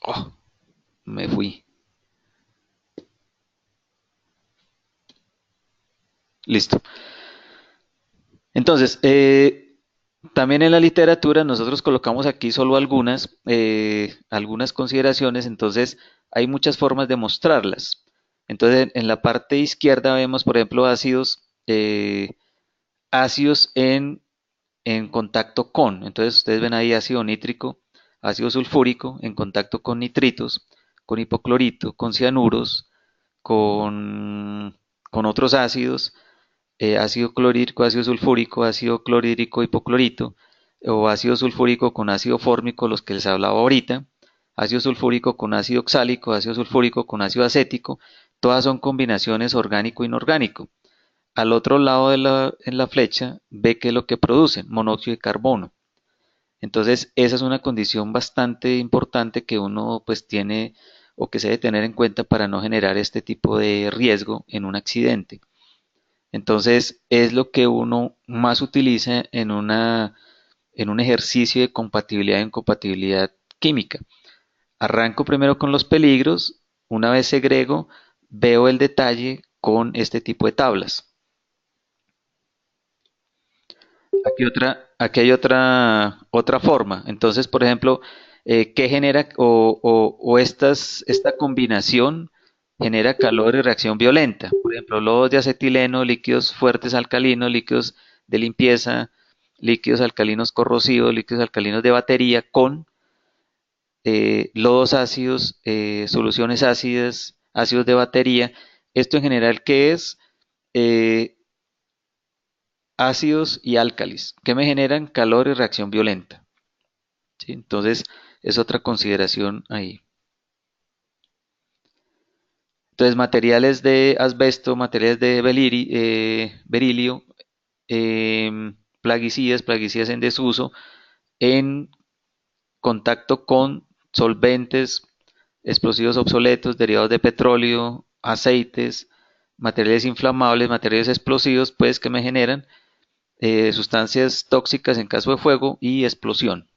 Speaker 1: Oh, me fui. Listo. Entonces, también en la literatura nosotros colocamos aquí solo algunas consideraciones, entonces hay muchas formas de mostrarlas. Entonces, en la parte izquierda vemos, por ejemplo, ácidos en contacto con. Entonces, ustedes ven ahí ácido nítrico, ácido sulfúrico en contacto con nitritos, con hipoclorito, con cianuros, con, con otros ácidos, ácido clorhídrico, ácido sulfúrico, ácido clorhídrico, hipoclorito, o ácido sulfúrico con ácido fórmico, los que les hablaba ahorita, ácido sulfúrico con ácido oxálico, ácido sulfúrico con ácido acético, todas son combinaciones orgánico-inorgánico. Al otro lado en la flecha ve que es lo que producen, monóxido de carbono. Entonces, esa es una condición bastante importante que uno pues tiene o que se debe tener en cuenta para no generar este tipo de riesgo en un accidente. Entonces, es lo que uno más utiliza en un ejercicio de compatibilidad e incompatibilidad química. Arranco primero con los peligros, una vez segrego, veo el detalle con este tipo de tablas. Aquí hay otra forma. Entonces, por ejemplo, ¿qué genera o esta combinación genera calor y reacción violenta? Por ejemplo, lodos de acetileno, líquidos fuertes alcalinos, líquidos de limpieza, líquidos alcalinos corrosivos, líquidos alcalinos de batería con lodos ácidos, soluciones ácidas, ácidos de batería. Esto en general, ¿qué es? Eh, ácidos y álcalis, que me generan calor y reacción violenta. ¿Sí? Entonces, es otra consideración ahí. Entonces, materiales de asbesto, materiales de berilio, plaguicidas en desuso, en contacto con solventes, explosivos obsoletos, derivados de petróleo, aceites, materiales inflamables, materiales explosivos, pues que me generan sustancias tóxicas en caso de fuego y explosión.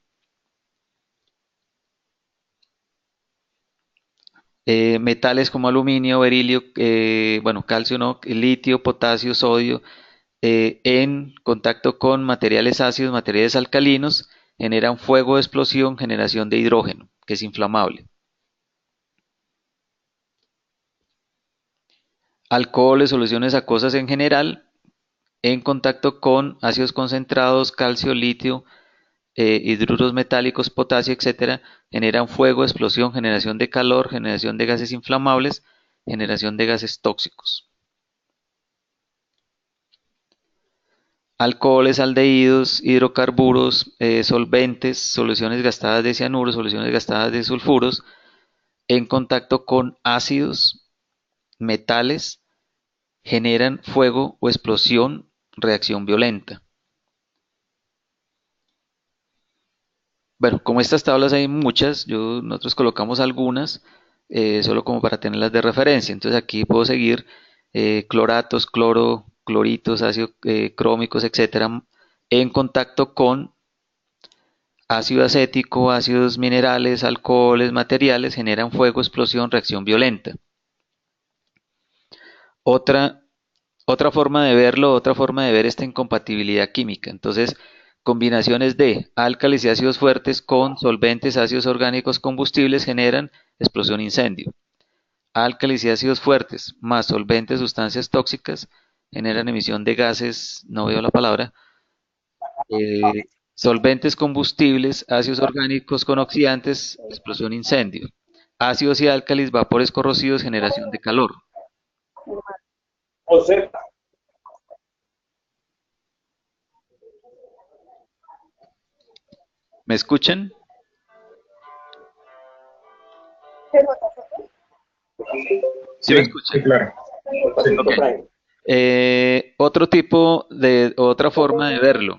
Speaker 1: Metales como aluminio, berilio, bueno, calcio no, litio, potasio, sodio, en contacto con materiales ácidos, materiales alcalinos, generan fuego de explosión, generación de hidrógeno, que es inflamable. Alcoholes, soluciones acuosas en general, en contacto con ácidos concentrados, calcio, litio, hidruros metálicos, potasio, etcétera, generan fuego, explosión, generación de calor, generación de gases inflamables, generación de gases tóxicos. Alcoholes, aldehídos, hidrocarburos, solventes, soluciones gastadas de cianuros, soluciones gastadas de sulfuros, en contacto con ácidos, metales, generan fuego o explosión, reacción violenta. Bueno, como estas tablas hay muchas, nosotros colocamos algunas solo como para tenerlas de referencia. Entonces aquí puedo seguir cloratos, cloro, cloritos, ácidos crómicos, etcétera, en contacto con ácido acético, ácidos minerales, alcoholes, materiales, generan fuego, explosión, reacción violenta. Otra, otra forma de verlo, otra forma de ver esta incompatibilidad química. Entonces, combinaciones de álcalis y ácidos fuertes con solventes, ácidos orgánicos, combustibles generan explosión incendio. Álcalis y ácidos fuertes más solventes, sustancias tóxicas generan emisión de gases, no veo la palabra, eh, solventes combustibles, ácidos orgánicos con oxidantes, explosión incendio. Ácidos y álcalis, vapores corrosivos, generación de calor. ¿Me escuchan? ¿Sí me escuchan?
Speaker 6: Sí, claro.
Speaker 1: Ok. Otra forma de verlo.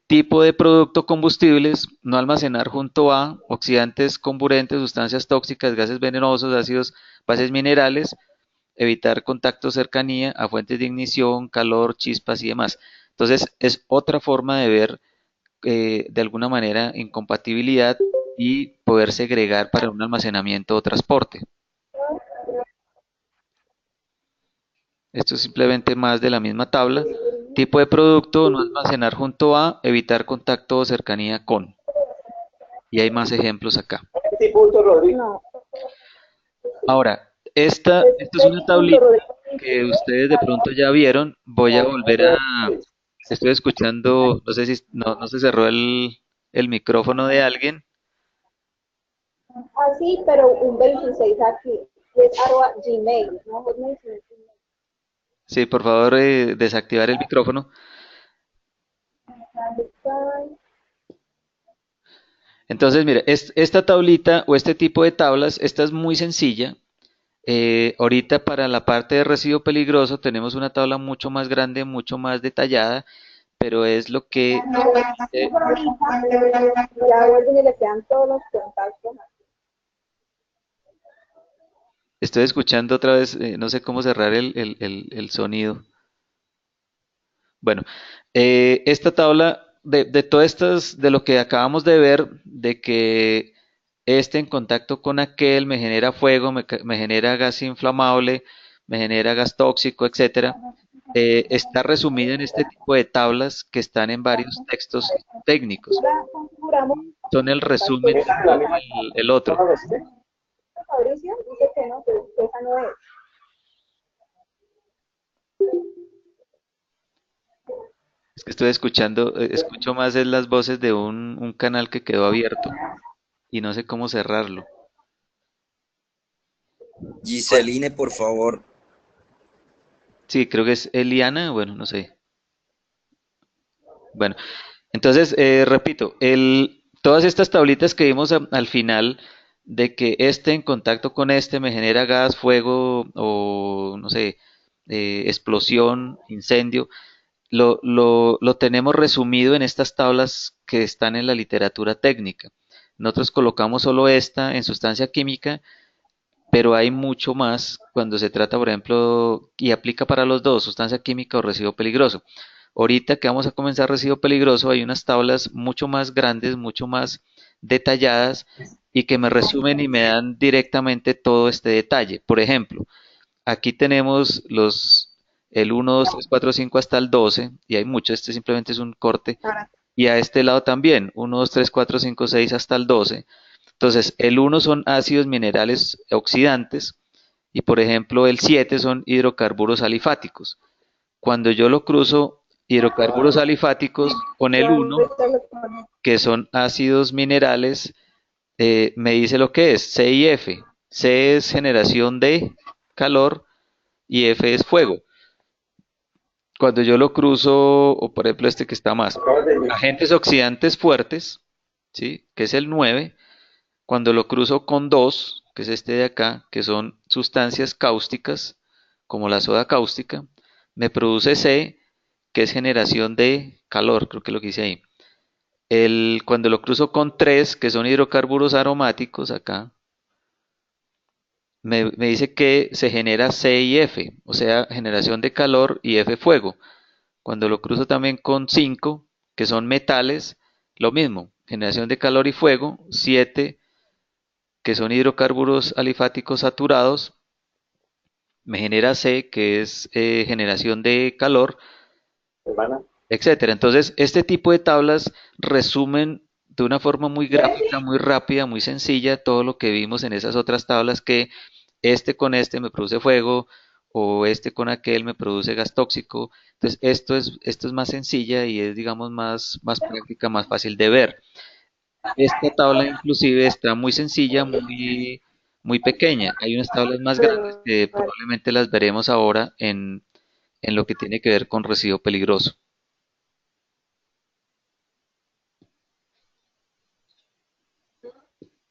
Speaker 1: Tipo de producto combustibles, no almacenar junto a oxidantes, comburentes, sustancias tóxicas, gases venenosos, ácidos, bases minerales, evitar contacto cercanía a fuentes de ignición, calor, chispas y demás. Entonces, es otra forma de ver de alguna manera incompatibilidad y poder segregar para un almacenamiento o transporte. Esto es simplemente más de la misma tabla. Tipo de producto, no almacenar junto a, evitar contacto o cercanía con. Y hay más ejemplos acá.
Speaker 2: No.
Speaker 1: Ahora, esta es una tablita que ustedes de pronto ya vieron. Voy a volver a... Estoy escuchando, no sé si no se cerró el micrófono de alguien.
Speaker 2: Así, pero un 26 aquí. Y es @gmail, ¿no? Hotmail, sino Gmail.
Speaker 1: Sí, por favor, desactivar el micrófono. Entonces, mire, esta tablita o este tipo de tablas, esta es muy sencilla. Ahorita para la parte de residuo peligroso tenemos una tabla mucho más grande, mucho más detallada, pero es lo que
Speaker 2: Ya vuelven y le quedan todos los contactos.
Speaker 1: estoy escuchando otra vez, no sé cómo cerrar el sonido. Bueno, esta tabla de todas estas, de lo que acabamos de ver, de que este en contacto con aquel me genera fuego, me genera gas inflamable, me genera gas tóxico, etcétera, está resumida en este tipo de tablas que están en varios textos técnicos.
Speaker 2: Ahora configuramos.
Speaker 1: Son el resumen de todo el otro.
Speaker 2: Fabricio dice que no, pero esa no es.
Speaker 1: Es que estoy escuchando, escucho más en las voces de un canal que quedó abierto y no sé cómo cerrarlo.
Speaker 4: Giseline, por favor.
Speaker 1: Sí, creo que es Eliana, bueno, no sé. Bueno, entonces, repito, todas estas tablitas que vimos al final de que este en contacto con este me genera gas, fuego o no sé, explosión, incendio, lo tenemos resumido en estas tablas que están en la literatura técnica. Nosotros colocamos solo esta en sustancia química, pero hay mucho más cuando se trata, por ejemplo, y aplica para los dos, sustancia química o residuo peligroso. Ahorita que vamos a comenzar residuo peligroso, hay unas tablas mucho más grandes, mucho más detalladas y que me resumen y me dan directamente todo este detalle. Por ejemplo, aquí tenemos el 1, 2, 3, 4, 5 hasta el 12 y hay mucho, este simplemente es un corte.
Speaker 2: Ahora,
Speaker 1: Y a este lado también, 1, 2, 3, 4, 5, 6 hasta el 12. Entonces, el 1 son ácidos minerales oxidantes y por ejemplo el 7 son hidrocarburos alifáticos. Cuando yo lo cruzo hidrocarburos alifáticos con el
Speaker 2: ¿dónde
Speaker 1: 1,
Speaker 2: está lo que pone?
Speaker 1: que son ácidos minerales, me dice lo que es C y F. C es generación de calor y F es fuego. Cuando yo lo cruzo, o por ejemplo este que está más, agentes oxidantes fuertes, ¿sí? Que es el 9. Cuando lo cruzo con 2, que es este de acá, que son sustancias cáusticas, como la soda cáustica, me produce C, que es generación de calor, creo que es lo que dice ahí. Cuando lo cruzo con 3, que son hidrocarburos aromáticos, acá, me dice que se genera C y F, o sea, generación de calor y F fuego. Cuando lo cruzo también con 5, que son metales, lo mismo, generación de calor y fuego. 7, que son hidrocarburos alifáticos saturados, me genera C, que es generación de calor, etcétera. Entonces, este tipo de tablas resumen de una forma muy gráfica, muy rápida, muy sencilla todo lo que vimos en esas otras tablas que este con este me produce fuego o este con aquel me produce gas tóxico. Entonces, esto es más sencilla y es, digamos, más práctica, más fácil de ver. Esta tabla inclusive está muy sencilla, muy pequeña. Hay unas tablas más grandes
Speaker 2: Pero,
Speaker 1: que
Speaker 2: vale.
Speaker 1: probablemente las veremos ahora en lo que tiene que ver con residuo peligroso.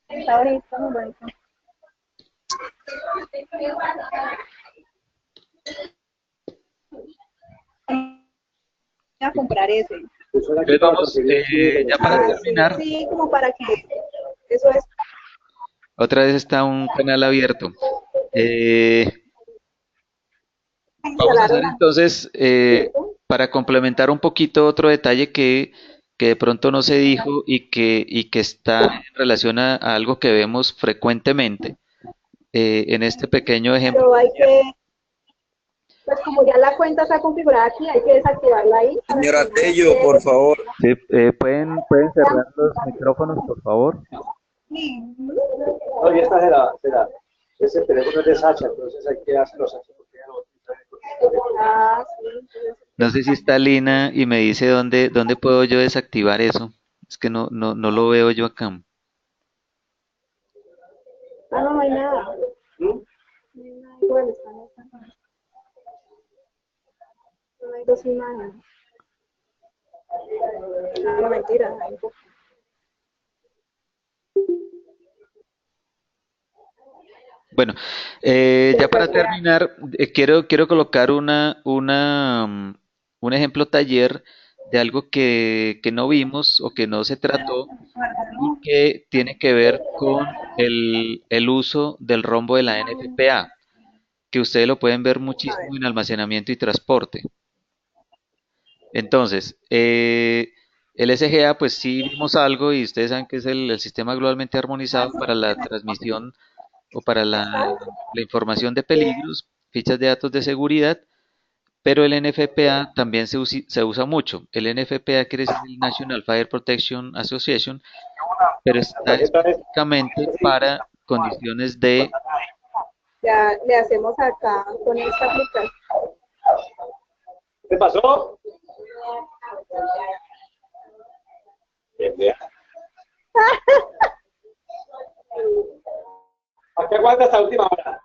Speaker 2: Está bonito, muy bonito. Voy a comprar ese.
Speaker 1: Entonces vamos, ya para
Speaker 2: Ah, sí,
Speaker 1: terminar,
Speaker 2: sí, como para que eso es.
Speaker 1: otra vez está un canal abierto. Eh, Vamos a hacer
Speaker 2: Instalaron
Speaker 1: entonces,
Speaker 2: eso.
Speaker 1: para complementar un poquito otro detalle que de pronto no se dijo y que está en relación a algo que vemos frecuentemente en este pequeño ejemplo.
Speaker 2: Pero hay que, pues como ya la cuenta está configurada aquí, hay que desactivarla ahí para que
Speaker 4: Señora
Speaker 2: no nos
Speaker 4: Tello, por
Speaker 2: quede.
Speaker 4: favor.
Speaker 3: Sí, pueden cerrar los micrófonos, por favor.
Speaker 2: Sí.
Speaker 6: No, y esta ese teléfono es de Sacha, entonces hay que hacerlo Sacha porque ya no
Speaker 2: Ah, sí, entonces,
Speaker 1: No sé si está Lina y me dice dónde puedo yo desactivar eso. Es que no lo veo yo acá.
Speaker 2: no, no hay nada.
Speaker 6: ¿Mm?
Speaker 2: No hay nada igual, no hay dos imágenes. No, mentira, hay un poco.
Speaker 1: Bueno, ya para terminar, quiero colocar un ejemplo taller de algo que no vimos o que no se trató y que tiene que ver con el uso del rombo de la NFPA, que ustedes lo pueden ver
Speaker 2: A ver.
Speaker 1: muchísimo en almacenamiento y transporte. Entonces, el SGA, pues sí vimos algo y ustedes saben que es el sistema globalmente armonizado para la transmisión o para la información de peligros, fichas de datos de seguridad, pero el NFPA también se usa mucho. El NFPA quiere decir el National Fire Protection Association, pero
Speaker 6: la
Speaker 1: está
Speaker 6: tarjeta es
Speaker 1: específicamente para condiciones de...
Speaker 2: Ya le hacemos acá con esta aplicación.
Speaker 6: ¿qué pasó? Bien. ¿A qué aguanta hasta última hora?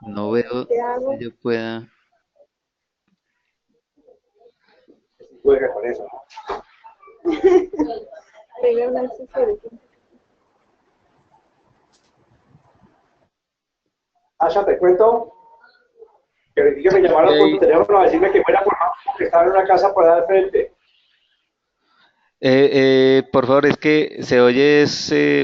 Speaker 1: No veo
Speaker 2: ¿Qué
Speaker 1: si
Speaker 2: hago?
Speaker 1: yo pueda.
Speaker 6: Juega con eso, ¿no?
Speaker 2: Tengo una asesoría.
Speaker 6: Asha, te cuento que me llamaron por
Speaker 1: Ok.
Speaker 6: teléfono a decirme que fuera por favor, que estaba en una casa por allá al frente.
Speaker 1: Por favor, es que se oye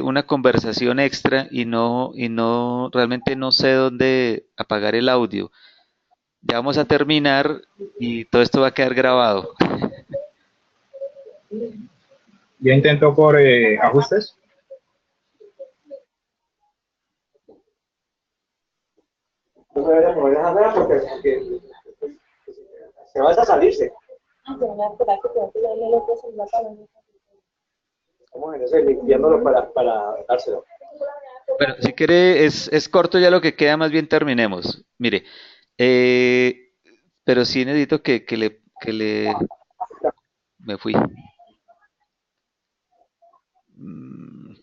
Speaker 1: una conversación extra realmente no sé dónde apagar el audio. Ya vamos a terminar y todo esto va a quedar grabado.
Speaker 5: Ya intentó por ajustes.
Speaker 6: No me vayas a mover esa nada porque se va a salirse. Estamos en ese limpiándolo para dárselo.
Speaker 1: Bueno, si quiere, es corto ya lo que queda, más bien terminemos. Mire, eh, pero sí necesito me fui. Mm,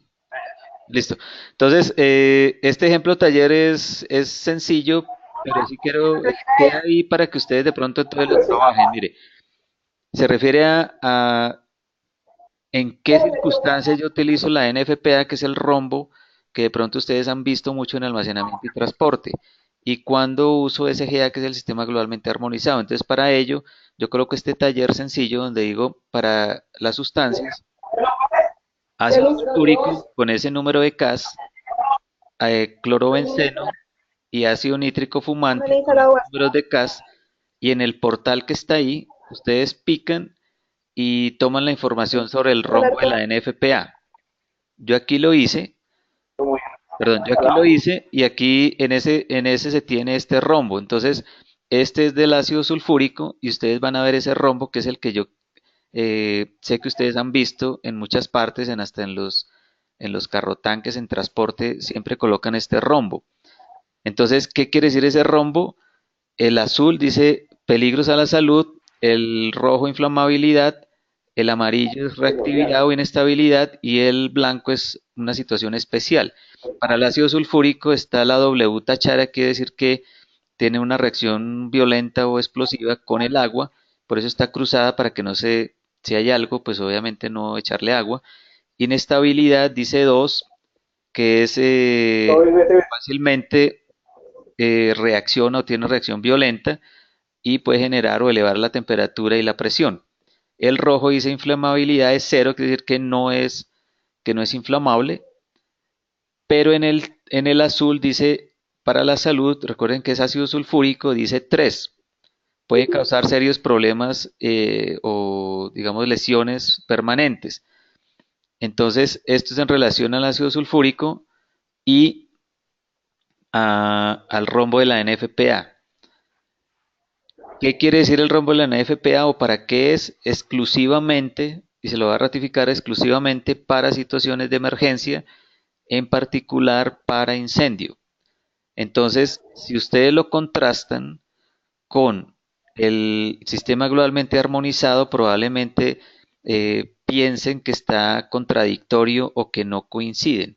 Speaker 1: Listo. Entonces, este ejemplo taller es sencillo, pero sí quiero, queda ahí para que ustedes de pronto entonces lo trabajen. Mire, se refiere a en qué circunstancias yo utilizo la NFPA, que es el rombo, que de pronto ustedes han visto mucho en almacenamiento y transporte, y cuando uso SGA, que es el sistema globalmente armonizado. Entonces, para ello, yo coloco este taller sencillo donde digo, para las sustancias, ácido sulfúrico con ese número de CAS, clorobenceno y ácido nítrico
Speaker 2: No
Speaker 1: fumante
Speaker 2: necesito
Speaker 1: con
Speaker 2: el
Speaker 1: esos
Speaker 2: agua.
Speaker 1: números de CAS, y en el portal que está ahí, ustedes pican y toman la información sobre el rombo de la NFPA. Yo aquí lo hice, perdón, yo aquí lo hice y aquí en ese se tiene este rombo. Entonces, este es del ácido sulfúrico y ustedes van a ver ese rombo que es el que yo sé que ustedes han visto en muchas partes, hasta en los carrotanques en transporte, siempre colocan este rombo. Entonces, ¿qué quiere decir ese rombo? El azul dice peligros a la salud, el rojo inflamabilidad, el amarillo es reactividad o inestabilidad y el blanco es una situación especial. Para el ácido sulfúrico está la W tachada, quiere decir que tiene una reacción violenta o explosiva con el agua, por eso está cruzada para que no se, si hay algo, pues obviamente no echarle agua. Inestabilidad dice 2, que es fácilmente reacciona o tiene reacción violenta y puede generar o elevar la temperatura y la presión. El rojo dice inflamabilidad es 0, quiere decir que no es inflamable, pero en el azul dice para la salud, recuerden que es ácido sulfúrico, dice 3, puede causar serios problemas o digamos lesiones permanentes. Entonces, esto es en relación al ácido sulfúrico y al rombo de la NFPA. ¿Qué quiere decir el rombo de la NFPA o para qué es? Exclusivamente, y se lo va a ratificar exclusivamente para situaciones de emergencia, en particular para incendio. Entonces, si ustedes lo contrastan con el sistema globalmente armonizado, probablemente piensen que está contradictorio o que no coinciden.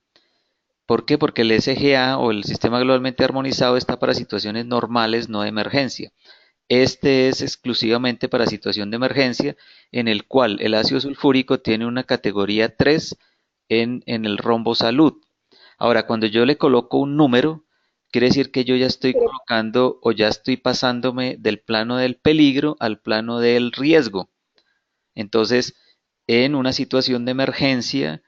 Speaker 1: ¿Por qué? Porque el SGA o el sistema globalmente armonizado está para situaciones normales, no de emergencia. Este es exclusivamente para situación de emergencia, en el cual el ácido sulfúrico tiene una categoría 3 en el rombo salud. Ahora, cuando yo le coloco un número, quiere decir que yo ya estoy colocando o ya estoy pasándome del plano del peligro al plano del riesgo. Entonces, en una situación de emergencia,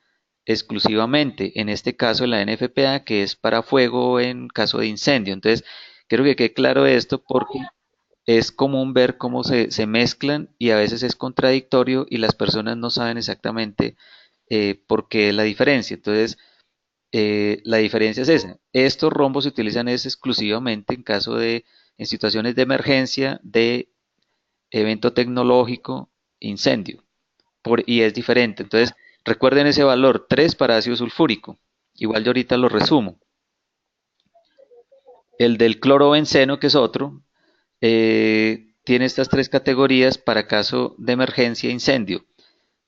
Speaker 1: exclusivamente, en este caso la NFPA, que es para fuego en caso de incendio. Entonces, quiero que quede claro esto porque es común ver cómo se mezclan y a veces es contradictorio y las personas no saben exactamente por qué es la diferencia. Entonces, la diferencia es esa. Estos rombos se utilizan exclusivamente en situaciones de emergencia, de evento tecnológico, incendio, y es diferente. Entonces, recuerden ese valor, 3 para ácido sulfúrico. Igual yo ahorita lo resumo. El del clorobenceno, que es otro, tiene estas tres categorías para caso de emergencia e incendio.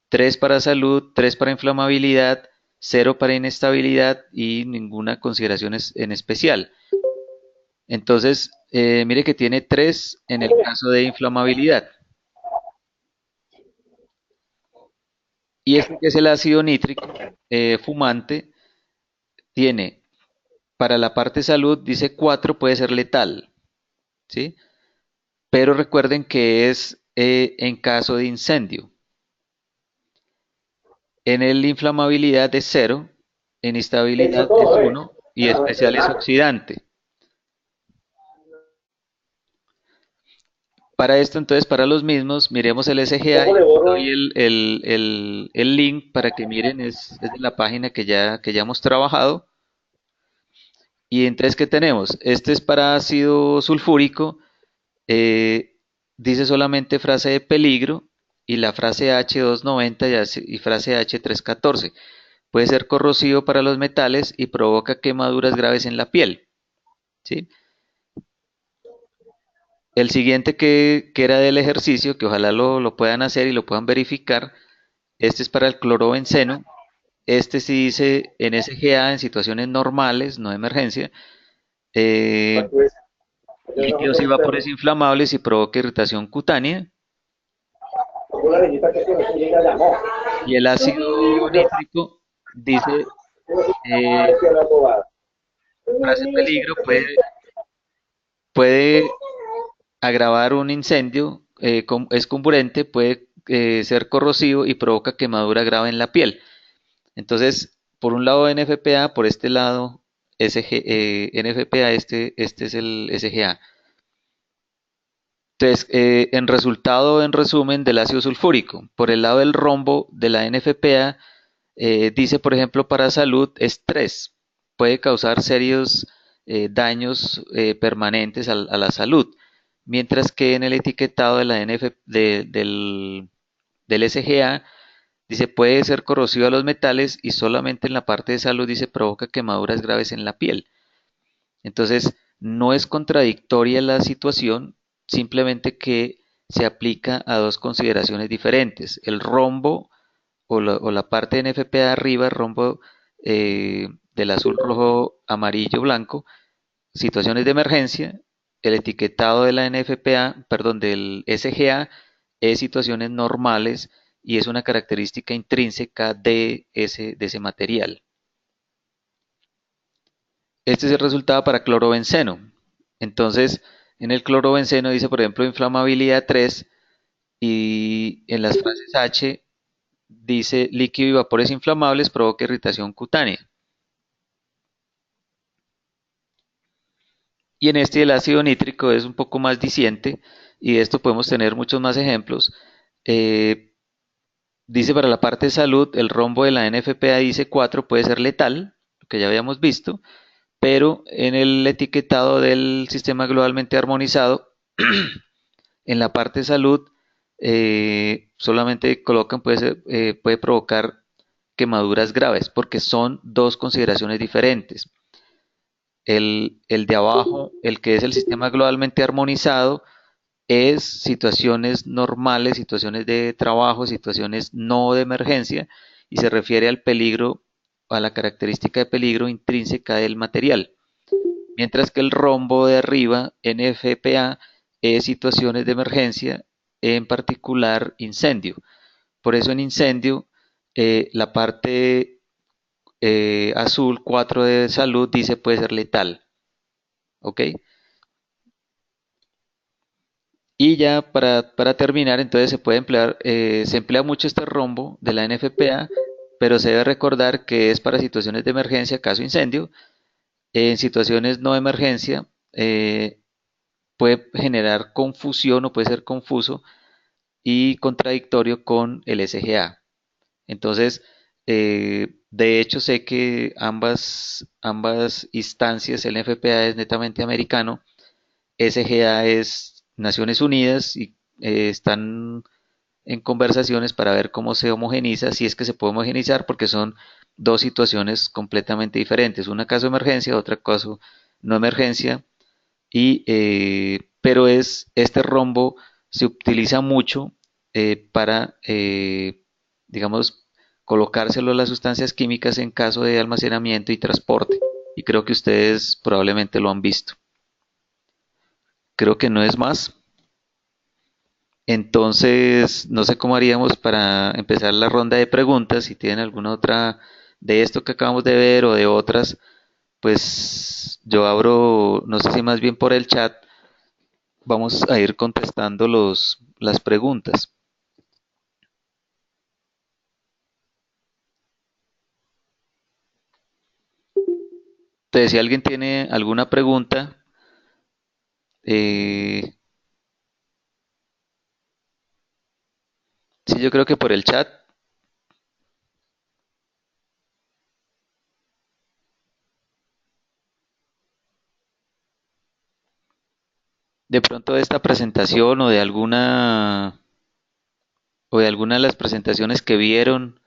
Speaker 1: 3 para salud, 3 para inflamabilidad, 0 para inestabilidad y ninguna consideración en especial. Entonces, mire que tiene 3 en el caso de inflamabilidad. Y este que es el ácido nítrico fumante, tiene para la parte salud, dice 4 puede ser letal, ¿sí? Pero recuerden que es en caso de incendio. En el inflamabilidad es 0, en estabilidad es 1 y especial es oxidante. Para esto, entonces, para los mismos, miremos el SGA y doy el link para que miren, es de la página que ya hemos trabajado. Y entonces, ¿qué tenemos? Este es para ácido sulfúrico, eh, dice solamente frase de peligro y la frase H290 y frase H314. Puede ser corrosivo para los metales y provoca quemaduras graves en la piel, ¿sí? El siguiente que era del ejercicio, que ojalá lo puedan hacer y lo puedan verificar, este es para el clorobenceno. Este sí dice en SGA en situaciones normales, no de emergencia, líquidos y vapores inflamables y provoca irritación cutánea. Y el ácido nítrico dice, frase peligro, puede agravar un incendio, es comburente, puede ser corrosivo y provoca quemadura grave en la piel. Entonces, por un lado NFPA, por este lado NFPA, este es el SGA. Entonces, en resultado, en resumen, del ácido sulfúrico, por el lado del rombo de la NFPA, dice, por ejemplo, para salud, estrés puede causar serios daños permanentes a la salud, mientras que en el etiquetado de la del SGA dice puede ser corrosivo a los metales y solamente en la parte de salud dice provoca quemaduras graves en la piel. Entonces, no es contradictoria la situación, simplemente que se aplica a dos consideraciones diferentes. El rombo o la parte de NFP de arriba, el rombo del azul, rojo, amarillo, blanco, situaciones de emergencia. El etiquetado de la NFPA, perdón, del SGA es situaciones normales y es una característica intrínseca de ese material. Este es el resultado para clorobenceno. Entonces, en el clorobenceno dice, por ejemplo, inflamabilidad 3 y en las frases H dice líquido y vapores inflamables provoca irritación cutánea. Y en este el ácido nítrico es un poco más diciente y de esto podemos tener muchos más ejemplos. Eh, Dice para la parte de salud, el rombo de la NFPA dice 4 puede ser letal, lo que ya habíamos visto, pero en el etiquetado del sistema globalmente armonizado, en la parte de salud, solamente colocan puede provocar quemaduras graves, porque son dos consideraciones diferentes. El de abajo, el que es el sistema globalmente armonizado, es situaciones normales, situaciones de trabajo, situaciones no de emergencia, y se refiere al peligro, a la característica de peligro intrínseca del material. Mientras que el rombo de arriba, NFPA, es situaciones de emergencia, en particular incendio. Por eso en incendio, la parte azul 4 de salud dice puede ser letal. ¿Ok? Y ya para terminar, entonces se puede emplear, se emplea mucho este rombo de la NFPA, pero se debe recordar que es para situaciones de emergencia, caso incendio. En situaciones no de emergencia, puede generar confusión o puede ser confuso y contradictorio con el SGA. Entonces, de hecho, sé que ambas instancias, el NFPA es netamente americano, SGA es Naciones Unidas y están en conversaciones para ver cómo se homogeniza, si es que se puede homogenizar, porque son dos situaciones completamente diferentes, una caso de emergencia, otra caso no emergencia, pero este rombo se utiliza mucho para, digamos, colocárselo a las sustancias químicas en caso de almacenamiento y transporte, y creo que ustedes probablemente lo han visto. creo que no es más. Entonces, no sé cómo haríamos para empezar la ronda de preguntas. Si tienen alguna otra de esto que acabamos de ver o de otras, pues yo abro, no sé si más bien por el chat, vamos a ir contestando las preguntas. Entonces, si alguien tiene alguna pregunta, eh, sí, yo creo que por el chat. De pronto de esta presentación o de alguna de las presentaciones que vieron,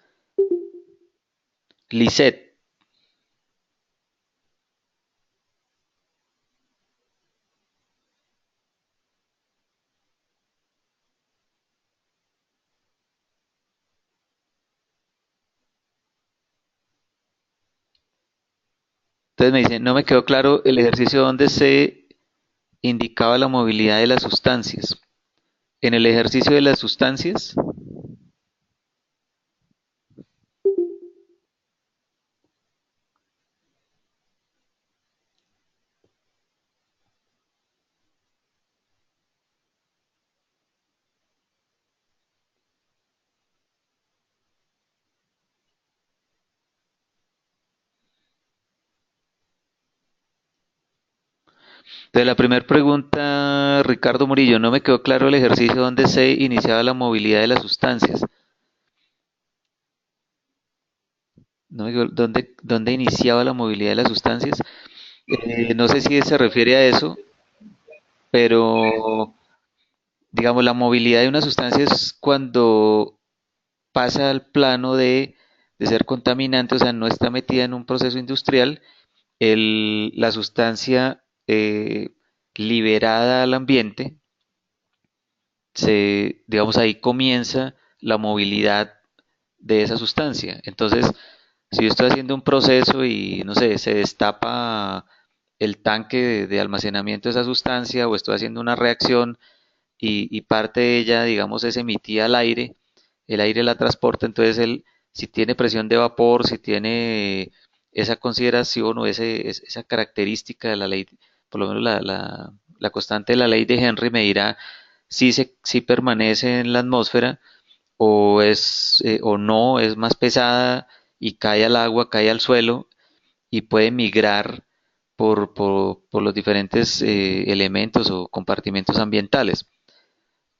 Speaker 1: Lisette. Entonces me dice, no me quedó claro el ejercicio donde se indicaba la movilidad de las sustancias. En el ejercicio de las sustancias, entonces la primera pregunta, Ricardo Murillo, no me quedó claro el ejercicio donde se iniciaba la movilidad de las sustancias. No me quedó- ¿dónde iniciaba la movilidad de las sustancias? No sé si se refiere a eso, pero digamos, la movilidad de una sustancia es cuando pasa al plano de ser contaminante, o sea, no está metida en un proceso industrial, la sustancia liberada al ambiente, digamos, ahí comienza la movilidad de esa sustancia. Entonces, si yo estoy haciendo un proceso y, no sé, se destapa el tanque de almacenamiento de esa sustancia o estoy haciendo una reacción y parte de ella, digamos, es emitida al aire, el aire la transporta, entonces si tiene presión de vapor, si tiene esa consideración o esa característica de la ley, por lo menos la constante de la ley de Henry me dirá si permanece en la atmósfera o no, es más pesada y cae al agua, cae al suelo y puede migrar por los diferentes elementos o compartimentos ambientales.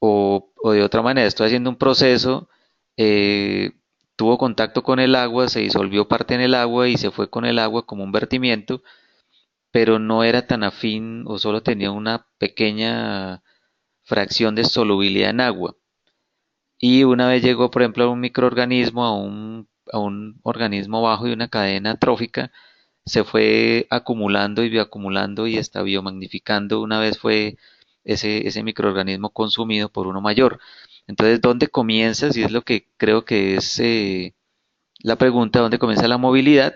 Speaker 1: O de otra manera, estoy haciendo un proceso, eh, tuvo contacto con el agua, se disolvió parte en el agua y se fue con el agua como un vertimiento, pero no era tan afín o solo tenía una pequeña fracción de solubilidad en agua. Y una vez llegó, por ejemplo, a un microorganismo, a un organismo bajo de una cadena trófica, se fue acumulando y bioacumulando y hasta biomagnificando una vez fue ese microorganismo consumido por uno mayor. Entonces, ¿dónde comienza? Si es lo que creo que es la pregunta, ¿dónde comienza la movilidad?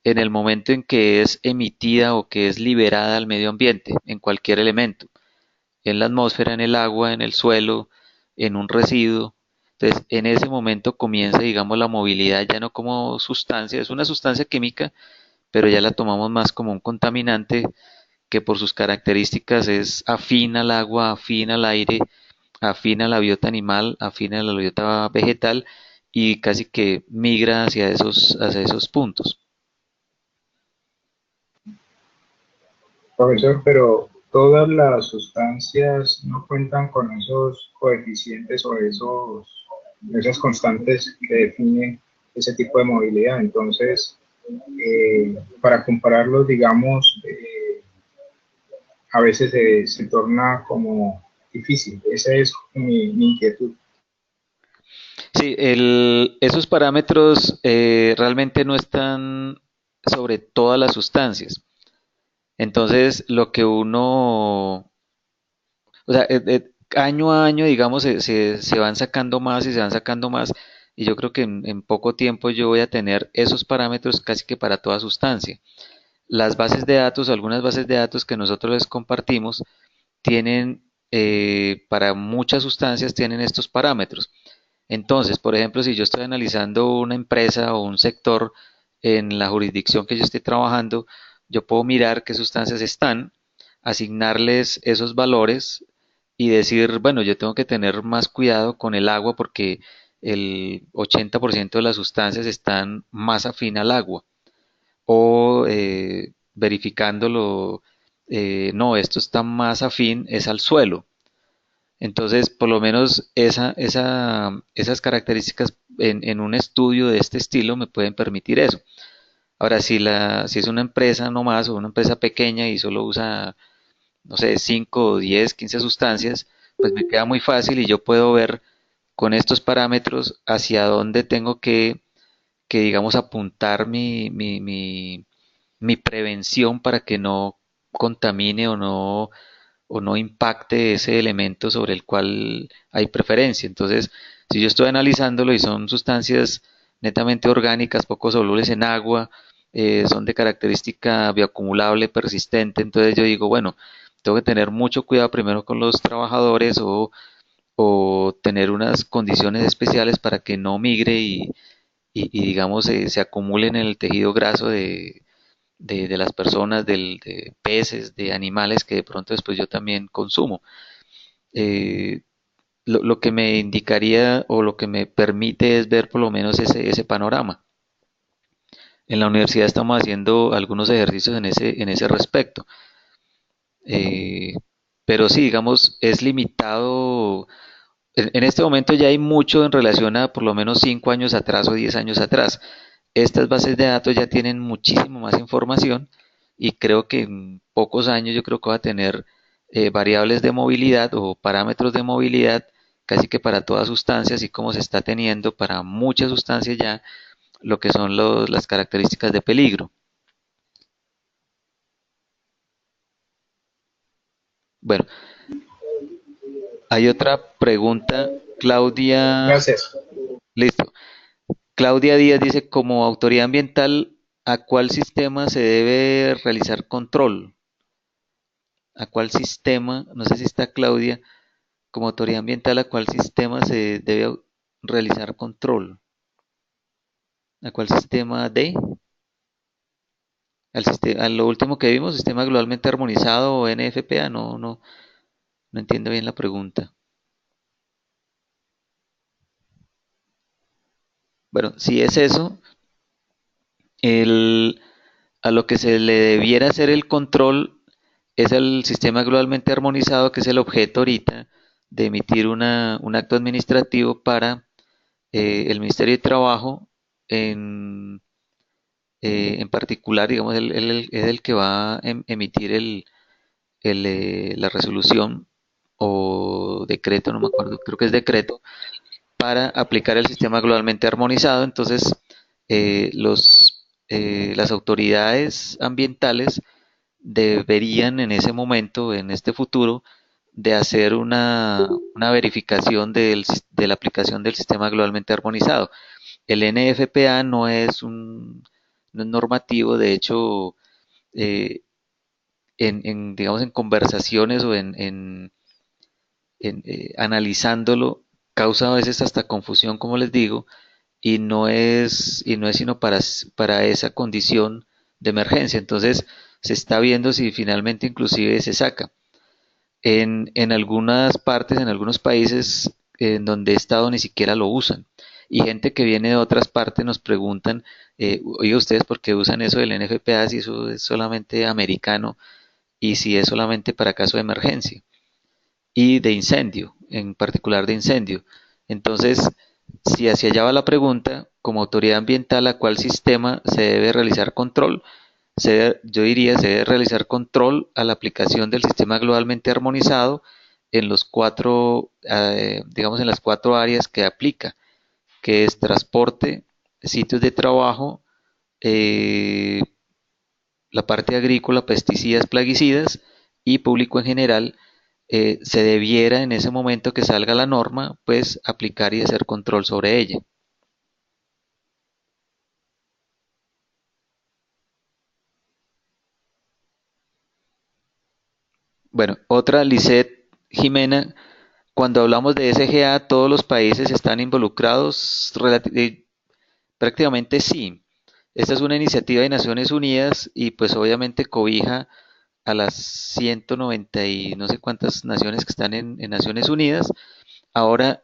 Speaker 1: En el momento en que es emitida o que es liberada al medio ambiente, en cualquier elemento, en la atmósfera, en el agua, en el suelo, en un residuo. Entonces, en ese momento comienza, digamos, la movilidad ya no como sustancia, es una sustancia química, pero ya la tomamos más como un contaminante que por sus características es afín al agua, afín al aire, afín a la biota animal, afín a la biota vegetal y casi que migra hacia esos puntos.
Speaker 5: Profesor, pero todas las sustancias no cuentan con esos coeficientes o esas constantes que definen ese tipo de movilidad. Entonces, para compararlos, digamos, a veces se torna como difícil. Esa es mi inquietud.
Speaker 1: Sí, esos parámetros realmente no están sobre todas las sustancias. Entonces, lo que uno, o sea, año a año, digamos, se van sacando más y se van sacando más, y yo creo que en poco tiempo yo voy a tener esos parámetros casi que para toda sustancia. Las bases de datos, algunas bases de datos que nosotros les compartimos, tienen, para muchas sustancias tienen estos parámetros. Entonces, por ejemplo, si yo estoy analizando una empresa o un sector en la jurisdicción que yo esté trabajando, yo puedo mirar qué sustancias están, asignarles esos valores y decir, bueno, yo tengo que tener más cuidado con el agua porque el 80% de las sustancias están más afín al agua. O verificándolo, no, esto está más afín es al suelo. Entonces, por lo menos esas características en un estudio de este estilo me pueden permitir eso. Ahora, si es una empresa nomás o una empresa pequeña y solo usa, no sé, 5 o 10, 15 sustancias, pues me queda muy fácil y yo puedo ver con estos parámetros hacia dónde tengo que digamos, apuntar mi prevención para que no contamine o no impacte ese elemento sobre el cual hay preferencia. Entonces, si yo estoy analizándolo y son sustancias netamente orgánicas, poco solubles en agua, son de característica bioacumulable, persistente, entonces yo digo, bueno, tengo que tener mucho cuidado primero con los trabajadores o tener unas condiciones especiales para que no migre y digamos se acumule en el tejido graso de las personas, de peces, de animales que de pronto después yo también consumo. Eh, lo que me indicaría o lo que me permite es ver por lo menos ese panorama. En la universidad estamos haciendo algunos ejercicios en ese respecto. Eh, pero sí, digamos, es limitado. En este momento ya hay mucho en relación a por lo menos 5 años atrás o 10 años atrás. Estas bases de datos ya tienen muchísimo más información y creo que en pocos años yo creo que va a tener variables de movilidad o parámetros de movilidad casi que para todas sustancias, así como se está teniendo para muchas sustancias ya lo que son las características de peligro. Bueno, hay otra pregunta, Claudia,
Speaker 5: Gracias.
Speaker 1: listo. Claudia Díaz dice, como autoridad ambiental, ¿a cuál sistema se debe realizar control? ¿A cuál sistema? No sé si está Claudia. Como autoridad ambiental, ¿a cuál sistema se debe realizar control? ¿A cuál sistema de? A lo último que vimos, sistema globalmente armonizado o NFPA, no entiendo bien la pregunta. Bueno, si es eso, el, a lo que se le debiera hacer el control es el sistema globalmente armonizado, que es el objeto ahorita de emitir un acto administrativo para el Ministerio de Trabajo en particular, digamos, él es el que va a emitir la resolución o decreto, no me acuerdo, creo que es decreto, para aplicar el sistema globalmente armonizado. Entonces, las autoridades ambientales deberían en ese momento, en este futuro, de hacer una verificación de la aplicación del sistema globalmente armonizado. El NFPA no es normativo, de hecho, eh, digamos, en conversaciones o analizándolo, causa a veces hasta confusión, como les digo, y no es sino para esa condición de emergencia. Entonces, se está viendo si finalmente inclusive se saca. En algunas partes, en algunos países en donde he estado ni siquiera lo usan. Y gente que viene de otras partes nos preguntan, oye, ¿ustedes por qué usan eso del NFPA si eso es solamente americano y si es solamente para caso de emergencia? Y de incendio, en particular de incendio. Entonces, si hacia allá va la pregunta, como autoridad ambiental, ¿a cuál sistema se debe realizar control? Yo diría, se debe realizar control a la aplicación del sistema globalmente armonizado en los cuatro, digamos, en las cuatro áreas que aplica, que es transporte, sitios de trabajo, eh, la parte agrícola, pesticidas, plaguicidas y público en general. Se debiera en ese momento que salga la norma, pues aplicar y hacer control sobre ella. Bueno, otra, Lisette Jimena, cuando hablamos de SGA, ¿todos los países están involucrados? Prácticamente sí. Esta es una iniciativa de Naciones Unidas y pues obviamente cobija a las 190 y no sé cuántas naciones que están en Naciones Unidas. Ahora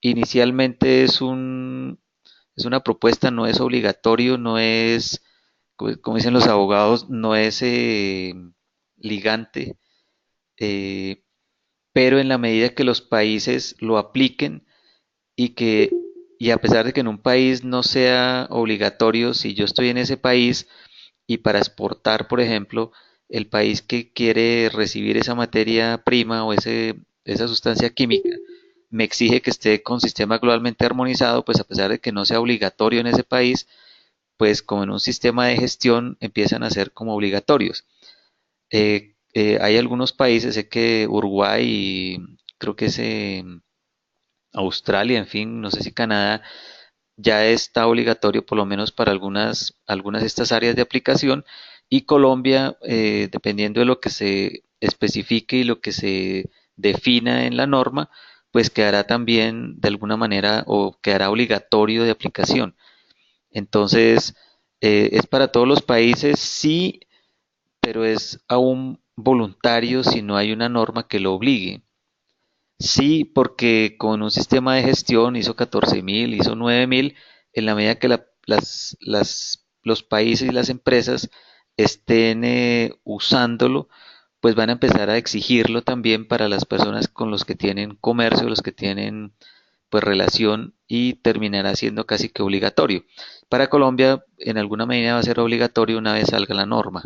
Speaker 1: inicialmente es una propuesta, no es obligatorio, no es, como dicen los abogados, no es ligante, eh, pero en la medida que los países lo apliquen y y a pesar de que en un país no sea obligatorio, si yo estoy en ese país y para exportar, por ejemplo, el país que quiere recibir esa materia prima o esa sustancia química me exige que esté con sistema globalmente armonizado, pues a pesar de que no sea obligatorio en ese país, pues como en un sistema de gestión empiezan a ser como obligatorios. Hay algunos países, sé que Uruguay y creo que es Australia, en fin, no sé si Canadá, ya está obligatorio por lo menos para algunas de estas áreas de aplicación y Colombia, dependiendo de lo que se especifique y lo que se defina en la norma, pues quedará también de alguna manera o quedará obligatorio de aplicación. Entonces, es para todos los países, sí, pero es aún voluntario si no hay una norma que lo obligue. Sí, porque con un sistema de gestión ISO 14000, ISO 9000, en la medida que los países y las empresas estén usándolo, pues van a empezar a exigirlo también para las personas con los que tienen comercio, los que tienen pues relación y terminará siendo casi que obligatorio. Para Colombia, en alguna medida va a ser obligatorio una vez salga la norma.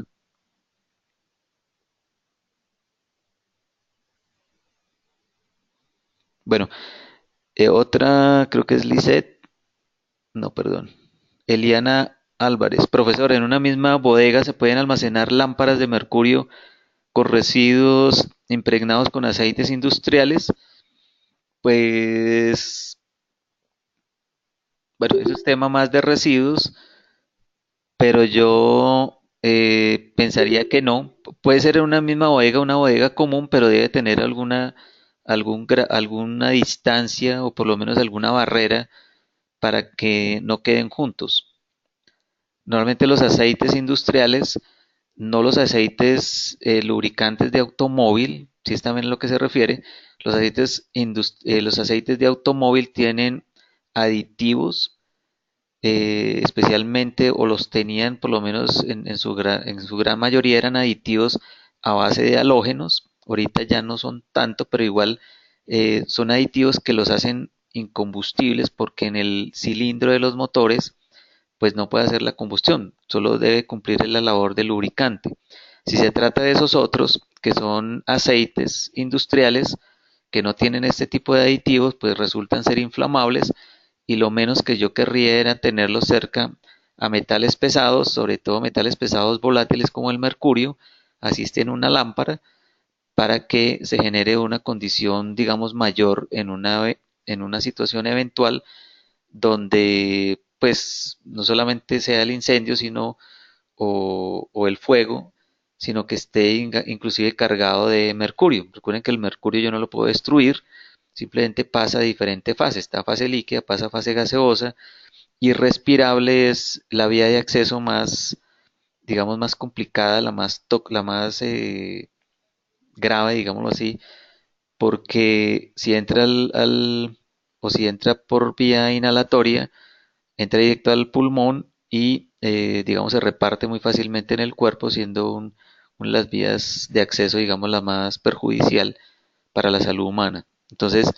Speaker 1: Bueno, otra creo que es Lisette, no, perdón. Eliana Álvarez, profesor, en una misma bodega se pueden almacenar lámparas de mercurio con residuos impregnados con aceites industriales. Pues, bueno, eso es tema más de residuos, pero yo pensaría que no. Puede ser en una misma bodega, una bodega común, pero debe tener alguna distancia o por lo menos alguna barrera para que no queden juntos. Normalmente los aceites industriales, no los aceites lubricantes de automóvil, si es también a lo que se refiere, los aceites de automóvil tienen aditivos, especialmente, o los tenían por lo menos en su gran mayoría eran aditivos a base de halógenos, ahorita ya no son tanto, pero igual son aditivos que los hacen incombustibles porque en el cilindro de los motores pues no puede hacer la combustión, solo debe cumplir la labor de lubricante. Si se trata de esos otros, que son aceites industriales, que no tienen este tipo de aditivos, pues resultan ser inflamables y lo menos que yo querría era tenerlos cerca a metales pesados, sobre todo metales pesados volátiles como el mercurio, así esté en una lámpara, para que se genere una condición, digamos, mayor en una situación eventual donde pues no solamente sea el incendio, sino o el fuego, sino que esté inclusive cargado de mercurio. Recuerden que el mercurio yo no lo puedo destruir, simplemente pasa a diferentes fases. Está fase líquida, pasa a fase gaseosa y respirable es la vía de acceso más, digamos, más complicada, la más grave, digámoslo así, porque si entra o si entra por vía inhalatoria, entra directo al pulmón y, digamos, se reparte muy fácilmente en el cuerpo, siendo una de las vías de acceso, digamos, la más perjudicial para la salud humana. Entonces,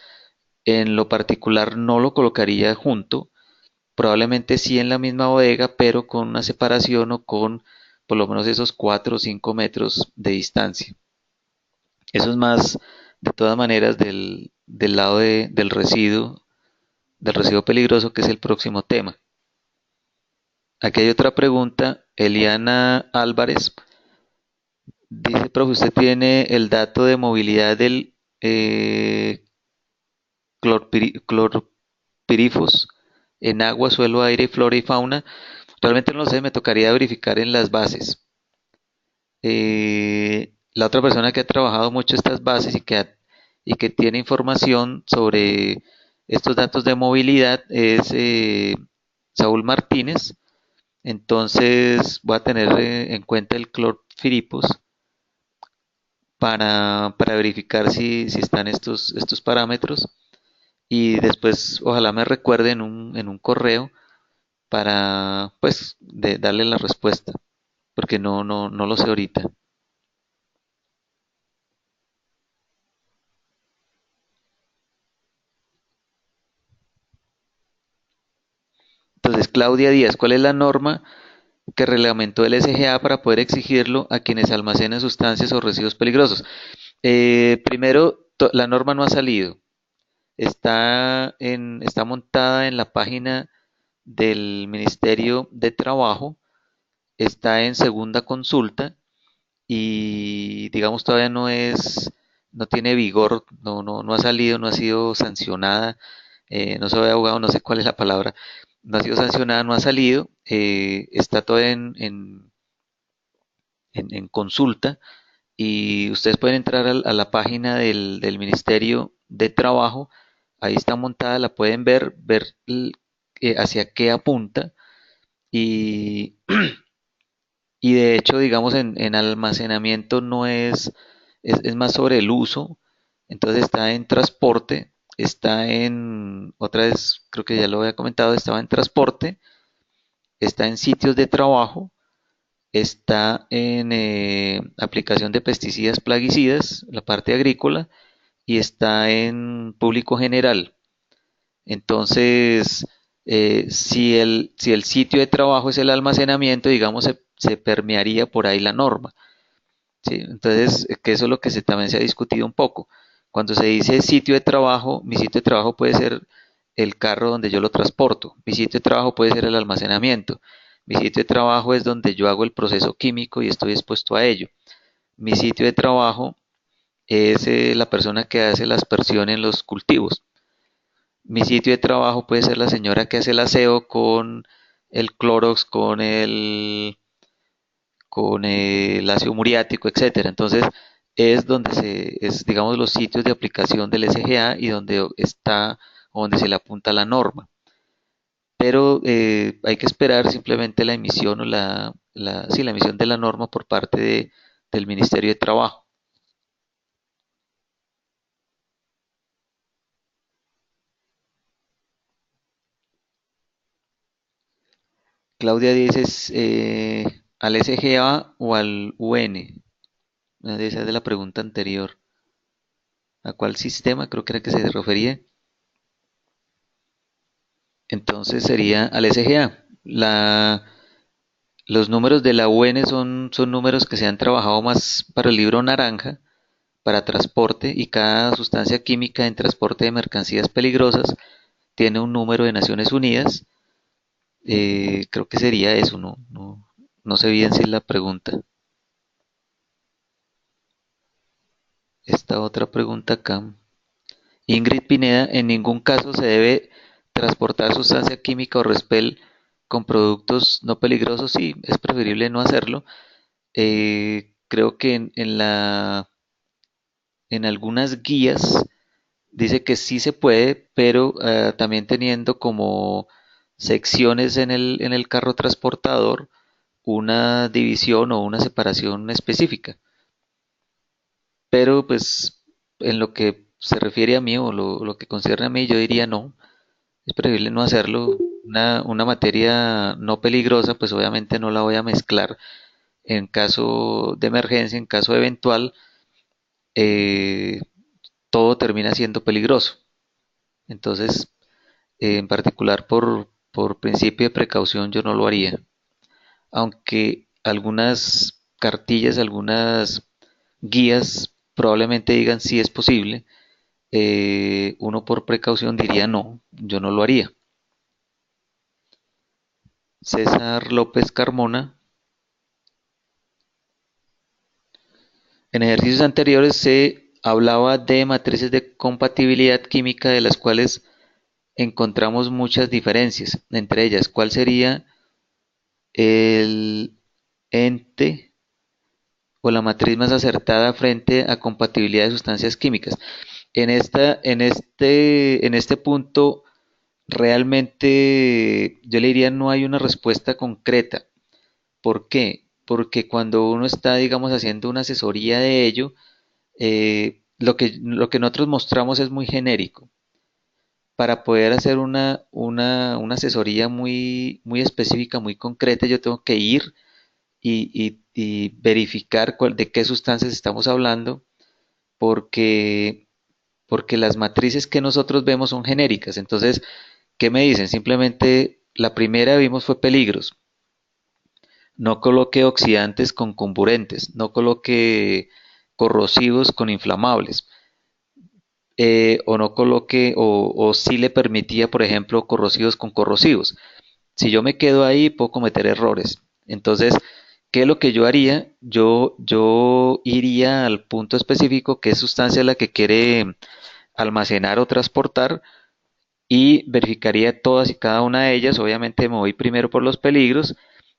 Speaker 1: en lo particular no lo colocaría junto, probablemente sí en la misma bodega, pero con una separación o con por lo menos esos 4 o 5 metros de distancia. Eso es más, de todas maneras, del lado del residuo peligroso, que es el próximo tema. Aquí hay otra pregunta. Eliana Álvarez dice, profe, ¿usted tiene el dato de movilidad del clorpirifos en agua, suelo, aire, flora y fauna? Realmente no lo sé, me tocaría verificar en las bases. la otra persona que ha trabajado mucho estas bases y que tiene información sobre estos datos de movilidad es Saúl Martínez. Entonces voy a tener en cuenta el clorfiripos para verificar si están estos parámetros y después ojalá me recuerde en un correo para pues darle la respuesta, porque no lo sé ahorita. Entonces, Claudia Díaz, ¿cuál es la norma que reglamentó el SGA para poder exigirlo a quienes almacenan sustancias o residuos peligrosos? Primero, la norma no ha salido. Está montada en la página del Ministerio de Trabajo, está en segunda consulta y digamos todavía no tiene vigor, no ha salido, no ha sido sancionada, no soy abogado, no sé cuál es la palabra, no ha sido sancionada, no ha salido, está todavía en consulta y ustedes pueden entrar a la página del Ministerio de Trabajo, ahí está montada, la pueden ver hacia qué apunta y, y de hecho, digamos, en almacenamiento no es más sobre el uso, entonces está en transporte, está otra vez, creo que ya lo había comentado, estaba en transporte, está en sitios de trabajo, está en aplicación de pesticidas plaguicidas, la parte agrícola, y está en público general. Entonces, si el sitio de trabajo es el almacenamiento, digamos, se permearía por ahí la norma. ¿Sí? Entonces, que eso es lo que también se ha discutido un poco. Cuando se dice sitio de trabajo, mi sitio de trabajo puede ser el carro donde yo lo transporto, mi sitio de trabajo puede ser el almacenamiento, mi sitio de trabajo es donde yo hago el proceso químico y estoy expuesto a ello. Mi sitio de trabajo es la persona que hace la aspersión en los cultivos. Mi sitio de trabajo puede ser la señora que hace el aseo con el Clorox, con el ácido muriático, etcétera. Entonces, es, digamos, los sitios de aplicación del SGA y donde está, donde se le apunta la norma. Pero hay que esperar simplemente la emisión o sí, la emisión de la norma por parte del Ministerio de Trabajo. Claudia dice, ¿al SGA o al UN? Esa es de la pregunta anterior. ¿A cuál sistema? Creo que era que se refería. Entonces sería al SGA. Los números de la UN son números que se han trabajado más para el libro naranja, para transporte, y cada sustancia química en transporte de mercancías peligrosas tiene un número de Naciones Unidas. Creo que sería eso, no sé bien si es la pregunta. Esta otra pregunta acá. Ingrid Pineda, en ningún caso se debe transportar sustancia química o respel con productos no peligrosos. Sí, es preferible no hacerlo. Creo que en algunas guías dice que sí se puede, pero también teniendo como secciones en el carro transportador una división o una separación específica. Pero pues en lo que se refiere a mí o lo que concierne a mí, yo diría no, es preferible no hacerlo. Una materia no peligrosa, pues obviamente no la voy a mezclar en caso de emergencia, en caso eventual, eh, todo termina siendo peligroso. Entonces, en particular por principio de precaución, yo no lo haría. Aunque algunas cartillas, algunas guías probablemente digan si es posible, uno por precaución diría no, yo no lo haría. César López Carmona. En ejercicios anteriores se hablaba de matrices de compatibilidad química de las cuales encontramos muchas diferencias. Entre ellas, ¿cuál sería el ente o la matriz más acertada frente a compatibilidad de sustancias químicas. En este punto, realmente yo le diría no hay una respuesta concreta. ¿Por qué? Porque cuando uno está, digamos, haciendo una asesoría de ello, lo que nosotros mostramos es muy genérico. Para poder hacer una asesoría muy específica, muy concreta, yo tengo que ir y verificar de qué sustancias estamos hablando, porque, porque las matrices que nosotros vemos son genéricas. Entonces, ¿qué me dicen? Simplemente la primera vimos fue peligros. No coloque oxidantes con comburentes, no coloque corrosivos con inflamables, o no coloque, o sí le permitía, por ejemplo, corrosivos con corrosivos. Si yo me quedo ahí, puedo cometer errores. Entonces, ¿qué es lo que yo haría? Yo iría al punto específico, qué sustancia es la que quiere almacenar o transportar, y verificaría todas y cada una de ellas. Obviamente me voy primero por los peligros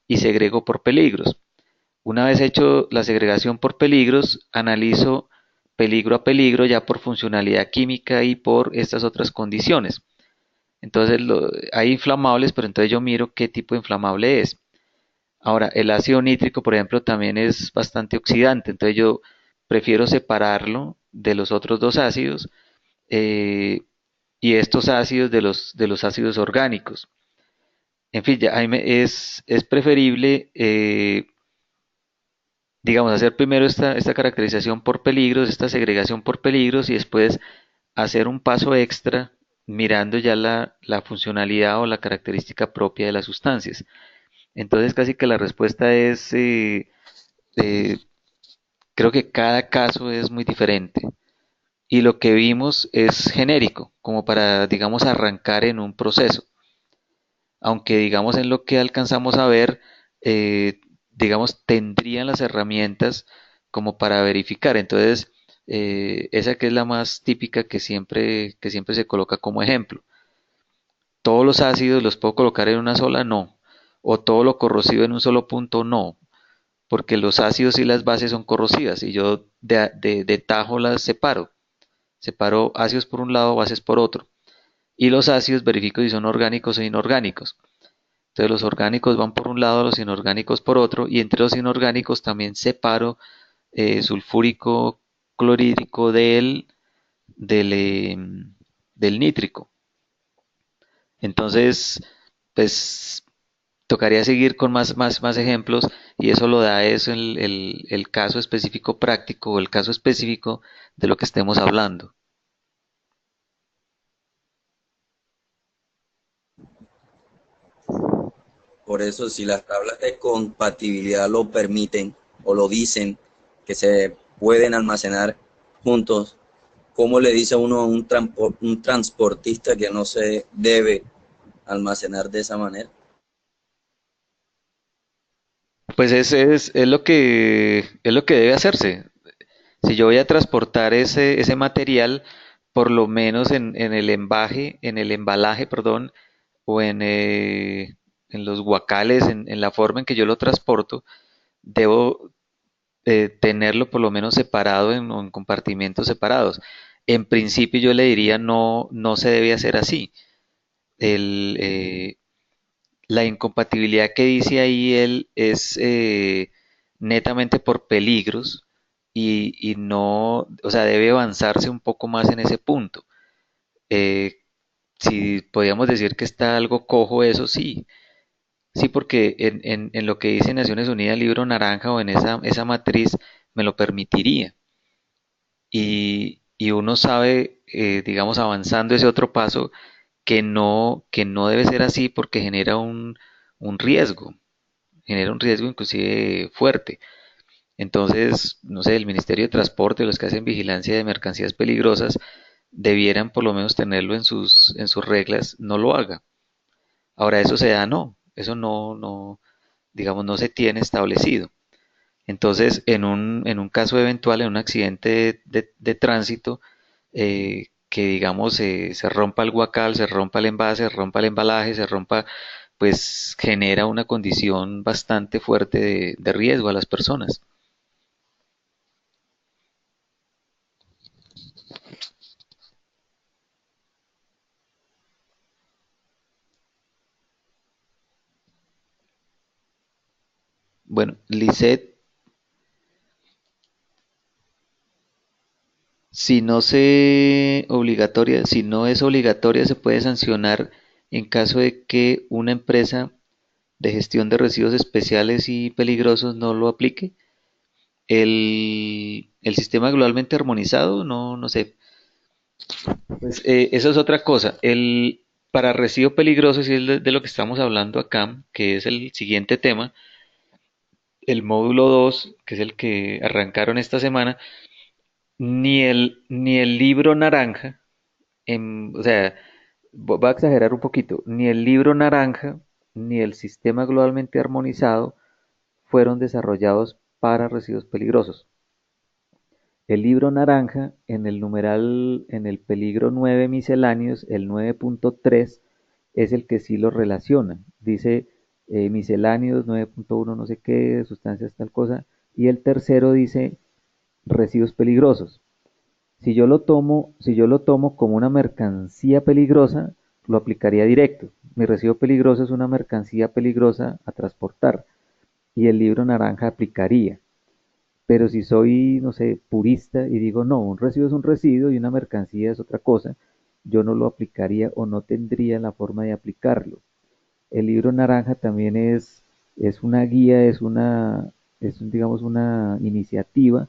Speaker 1: y segrego por peligros. Una vez hecho la segregación por peligros, analizo peligro a peligro ya por funcionalidad química y por estas otras condiciones. Entonces hay inflamables, pero entonces yo miro qué tipo de inflamable es. Ahora, el ácido nítrico, por ejemplo, también es bastante oxidante, entonces yo prefiero separarlo de los otros dos ácidos, eh, y estos ácidos de los ácidos orgánicos. En fin, ya es preferible, digamos, hacer primero esta caracterización por peligros, esta segregación por peligros, y después hacer un paso extra mirando ya la funcionalidad o la característica propia de las sustancias. Entonces, casi que la respuesta es, eh, creo que cada caso es muy diferente. Y lo que vimos es genérico, como para, digamos, arrancar en un proceso. Aunque, digamos, en lo que alcanzamos a ver, eh, digamos, tendrían las herramientas como para verificar. Entonces, esa que es la más típica que siempre se coloca como ejemplo. Todos los ácidos los puedo colocar en una sola, no. O todo lo corrosivo en un solo punto, no. Porque los ácidos y las bases son corrosivas y yo de tajo las separo. Separo ácidos por un lado, bases por otro. Y los ácidos verifico si son orgánicos o inorgánicos. Entonces los orgánicos van por un lado, los inorgánicos por otro, y entre los inorgánicos también separo sulfúrico clorhídrico del nítrico. Entonces, pues tocaría seguir con más ejemplos, y eso lo da eso el caso específico práctico o el caso específico de lo que estemos hablando.
Speaker 4: Por eso, si las tablas de compatibilidad lo permiten o lo dicen, que se pueden almacenar juntos, ¿cómo le dice uno a un transportista que no se debe almacenar de esa manera?
Speaker 1: Pues es lo que debe hacerse. Si yo voy a transportar ese material, por lo menos en el embalaje, perdón, o en los guacales, en la forma en que yo lo transporto, debo tenerlo por lo menos separado en compartimentos separados. En principio yo le diría no, no se debe hacer así. El, la incompatibilidad que dice ahí él es, netamente por peligros, y no, o sea, debe avanzarse un poco más en ese punto. Eh, si podríamos decir que está algo cojo eso, sí. Sí, porque en lo que dice Naciones Unidas, libro naranja, o en esa matriz, me lo permitiría. Y uno sabe, digamos, avanzando ese otro paso, que no debe ser así, porque un riesgo, genera un riesgo inclusive fuerte. Entonces, no sé, el Ministerio de Transporte, los que hacen vigilancia de mercancías peligrosas, debieran por lo menos tenerlo en sus reglas, no lo haga. Ahora, eso se da, no, eso no, digamos, no se tiene establecido. Entonces, en un caso eventual, en un accidente de tránsito, que digamos se rompa el guacal, se rompa el envase, se rompa el embalaje, se rompa, pues genera una condición bastante fuerte de riesgo a las personas. Bueno, Lisset, si no es obligatoria, se puede sancionar en caso de que una empresa de gestión de residuos especiales y peligrosos no lo aplique. El sistema globalmente armonizado, no sé. Pues eso es otra cosa. Para residuos peligrosos, y es de lo que estamos hablando acá, que es el siguiente tema, el módulo 2, que es el que arrancaron esta semana, ni el libro naranja, o sea, voy a exagerar un poquito, ni el libro naranja ni el sistema globalmente armonizado fueron desarrollados para residuos peligrosos. El libro naranja, en el numeral, en el peligro 9 misceláneos, el 9.3 es el que sí lo relaciona. Dice misceláneos 9.1 no sé qué, sustancias tal cosa, y el tercero dice residuos peligrosos. Si yo lo tomo como una mercancía peligrosa, lo aplicaría directo. Mi residuo peligroso es una mercancía peligrosa a transportar y el libro naranja aplicaría. Pero si soy, no sé, purista y digo, no, un residuo es un residuo y una mercancía es otra cosa, yo no lo aplicaría o no tendría la forma de aplicarlo. El libro naranja también es una guía, digamos, una iniciativa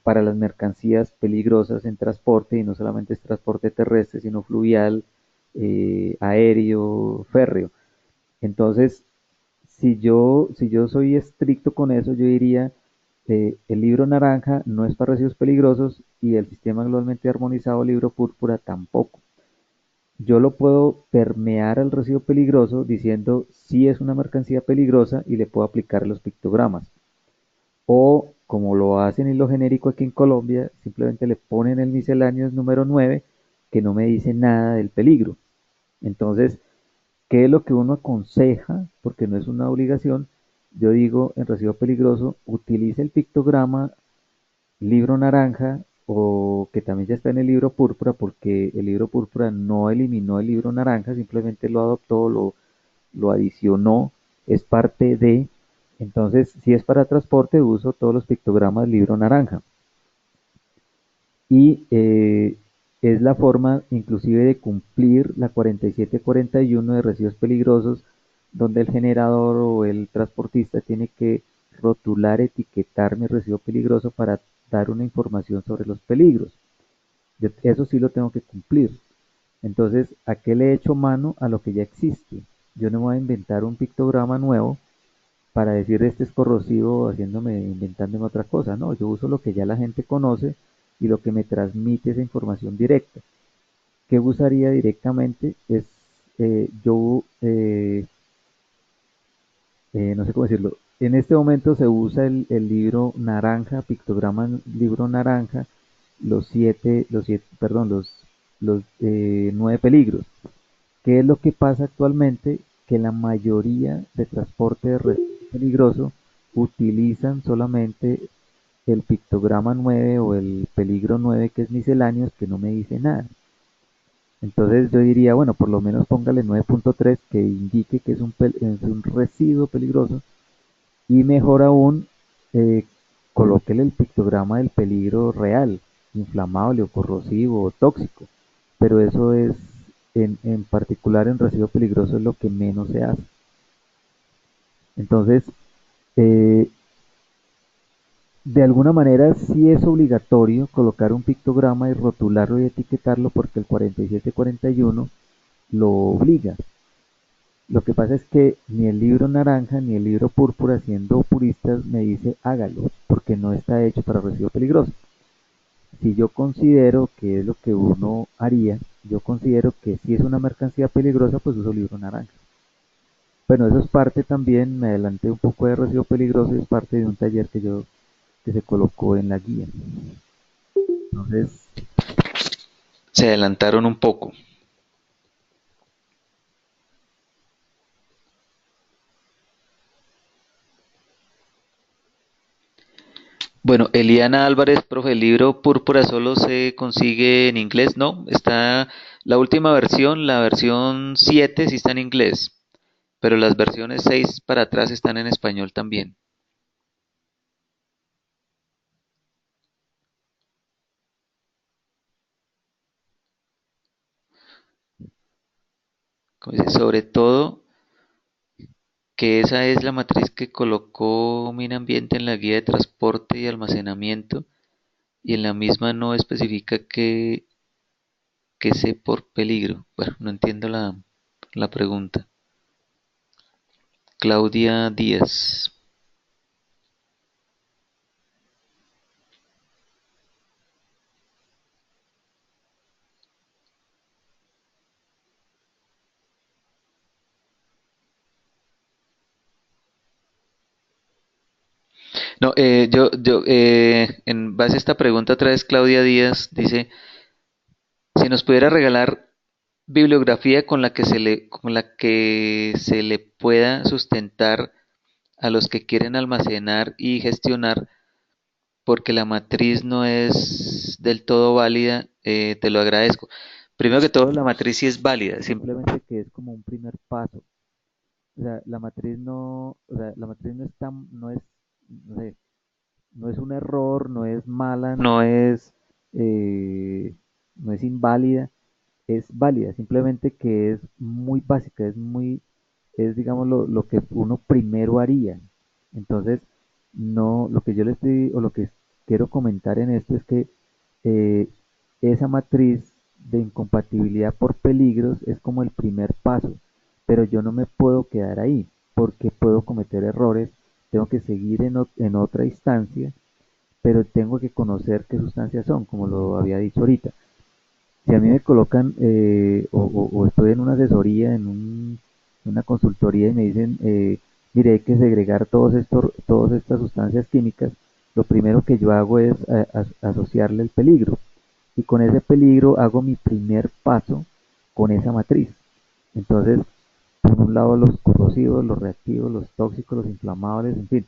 Speaker 1: para las mercancías peligrosas en transporte, y no solamente es transporte terrestre, sino fluvial, aéreo, férreo. Entonces, si yo soy estricto con eso, yo diría, el libro naranja no es para residuos peligrosos y el sistema globalmente armonizado libro púrpura tampoco. Yo lo puedo permear al residuo peligroso diciendo si es una mercancía peligrosa y le puedo aplicar los pictogramas. O como lo hacen en lo genérico aquí en Colombia, simplemente le ponen el misceláneo número 9 que no me dice nada del peligro. Entonces, ¿qué es lo que uno aconseja? Porque no es una obligación. Yo digo, en residuo peligroso, utilice el pictograma libro naranja o que también ya está en el libro púrpura, porque el libro púrpura no eliminó el libro naranja, simplemente lo adoptó, lo adicionó, es parte de. Entonces, si es para transporte, uso todos los pictogramas libro naranja. Y es la forma inclusive de cumplir la 4741 de residuos peligrosos, donde el generador o el transportista tiene que rotular, etiquetar mi residuo peligroso para dar una información sobre los peligros. Eso sí lo tengo que cumplir. Entonces, ¿a qué le he hecho mano? A lo que ya existe. Yo no me voy a inventar un pictograma nuevo para decir este es corrosivo inventándome otra cosa. No, yo uso lo que ya la gente conoce y lo que me transmite esa información directa. ¿Qué usaría directamente? Es no sé cómo decirlo. En este momento se usa el libro naranja, pictograma libro naranja, los 9 peligros. ¿Qué es lo que pasa actualmente? Que la mayoría de transporte de residuos peligroso utilizan solamente el pictograma 9 o el peligro 9 que es misceláneos, que no me dice nada. Entonces yo diría, bueno, por lo menos póngale 9.3 que indique que es un residuo peligroso, y mejor aún, eh, colóquele el pictograma del peligro real, inflamable o corrosivo o tóxico. Pero eso es, en particular en residuo peligroso, es lo que menos se hace. Entonces, eh, de alguna manera sí es obligatorio colocar un pictograma y rotularlo y etiquetarlo porque el 4741 lo obliga. Lo que pasa es que ni el libro naranja ni el libro púrpura, siendo puristas, me dice hágalo, porque no está hecho para residuo peligroso. Si yo considero que es lo que uno haría, yo considero que si es una mercancía peligrosa, pues uso libro naranja. Bueno, eso es parte también, me adelanté un poco de residuo peligroso, y es parte de un taller que se colocó en la guía. Entonces, Se adelantaron un poco. Bueno, Eliana Álvarez, profe, el libro Púrpura solo se consigue en inglés, ¿no? Está la última versión, la versión 7, sí está en inglés. pero las versiones 6 para atrás están en español también. Como dice, sobre todo que esa es la matriz que colocó Minambiente en la guía de transporte y almacenamiento y en la misma no especifica que sé por peligro. Bueno, no entiendo la pregunta. Claudia Díaz. No, en base a esta pregunta otra vez Claudia Díaz dice, si nos pudiera regalar bibliografía con la que se le pueda sustentar a los que quieren almacenar y gestionar, porque la matriz no es del todo válida, te lo agradezco. Primero que todo, la matriz sí es válida,
Speaker 3: Simplemente que es como un primer paso. O sea, la matriz no, o sea, la matriz no es tan, no sé, no es un error, no es mala, eh, no es inválida, es válida, simplemente que es muy básica, es digamos lo que uno primero haría. Entonces, no, lo que yo le estoy, o lo que quiero comentar en esto es que eh, esa matriz de incompatibilidad por peligros es como el primer paso, pero yo no me puedo quedar ahí, porque puedo cometer errores, tengo que seguir en otra instancia, pero tengo que conocer qué sustancias son, como lo había dicho ahorita. Si a mí me colocan o estoy en una asesoría, una consultoría y me dicen, mire, hay que segregar todas estas sustancias químicas, lo primero que yo hago es asociarle el peligro. Y con ese peligro hago mi primer paso con esa matriz. Entonces, por un lado los corrosivos, los reactivos, los tóxicos, los inflamables, en fin,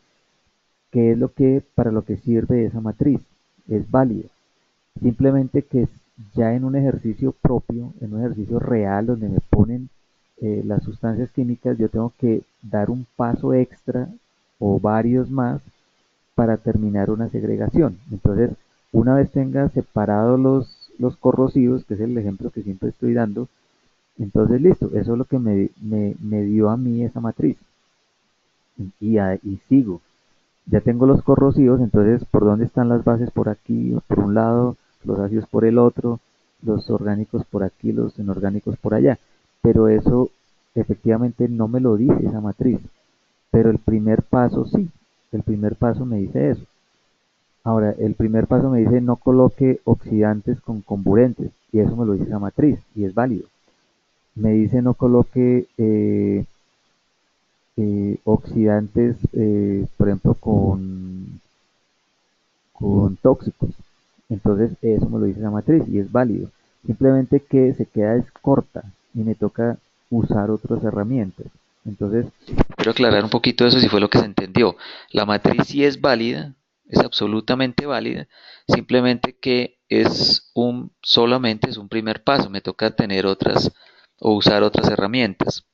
Speaker 3: ¿qué es para lo que sirve esa matriz? Es válida. Simplemente que ya en un ejercicio propio, en un ejercicio real donde me ponen las sustancias químicas, yo tengo que dar un paso extra o varios más para terminar una segregación. Entonces, una vez tenga separados los corrosivos, que es el ejemplo que siempre estoy dando, entonces listo, eso es lo que me dio a mí esa matriz. Y sigo. Ya tengo los corrosivos, entonces, ¿por dónde están las bases? Por aquí, por un lado, los ácidos por el otro, los orgánicos por aquí, los inorgánicos por allá. Pero eso efectivamente no me lo dice esa matriz. Pero el primer paso sí, el primer paso me dice eso. Ahora, el primer paso me dice no coloque oxidantes con comburentes, y eso me lo dice esa matriz, y es válido. Me dice no coloque oxidantes, por ejemplo, con tóxicos. Entonces, eso me lo dice la matriz y es válido. Simplemente que se queda es corta y me toca usar otras herramientas. Entonces,
Speaker 1: quiero aclarar un poquito eso si fue lo que se entendió. La matriz sí es válida, es absolutamente válida, simplemente que solamente es un primer paso, me toca tener otras o usar otras herramientas.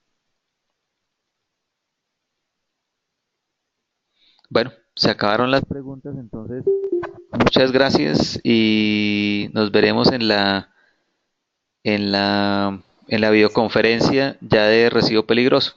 Speaker 1: Bueno, se acabaron las
Speaker 3: preguntas, entonces,
Speaker 1: muchas gracias y nos veremos en la videoconferencia ya de Residuo Peligroso.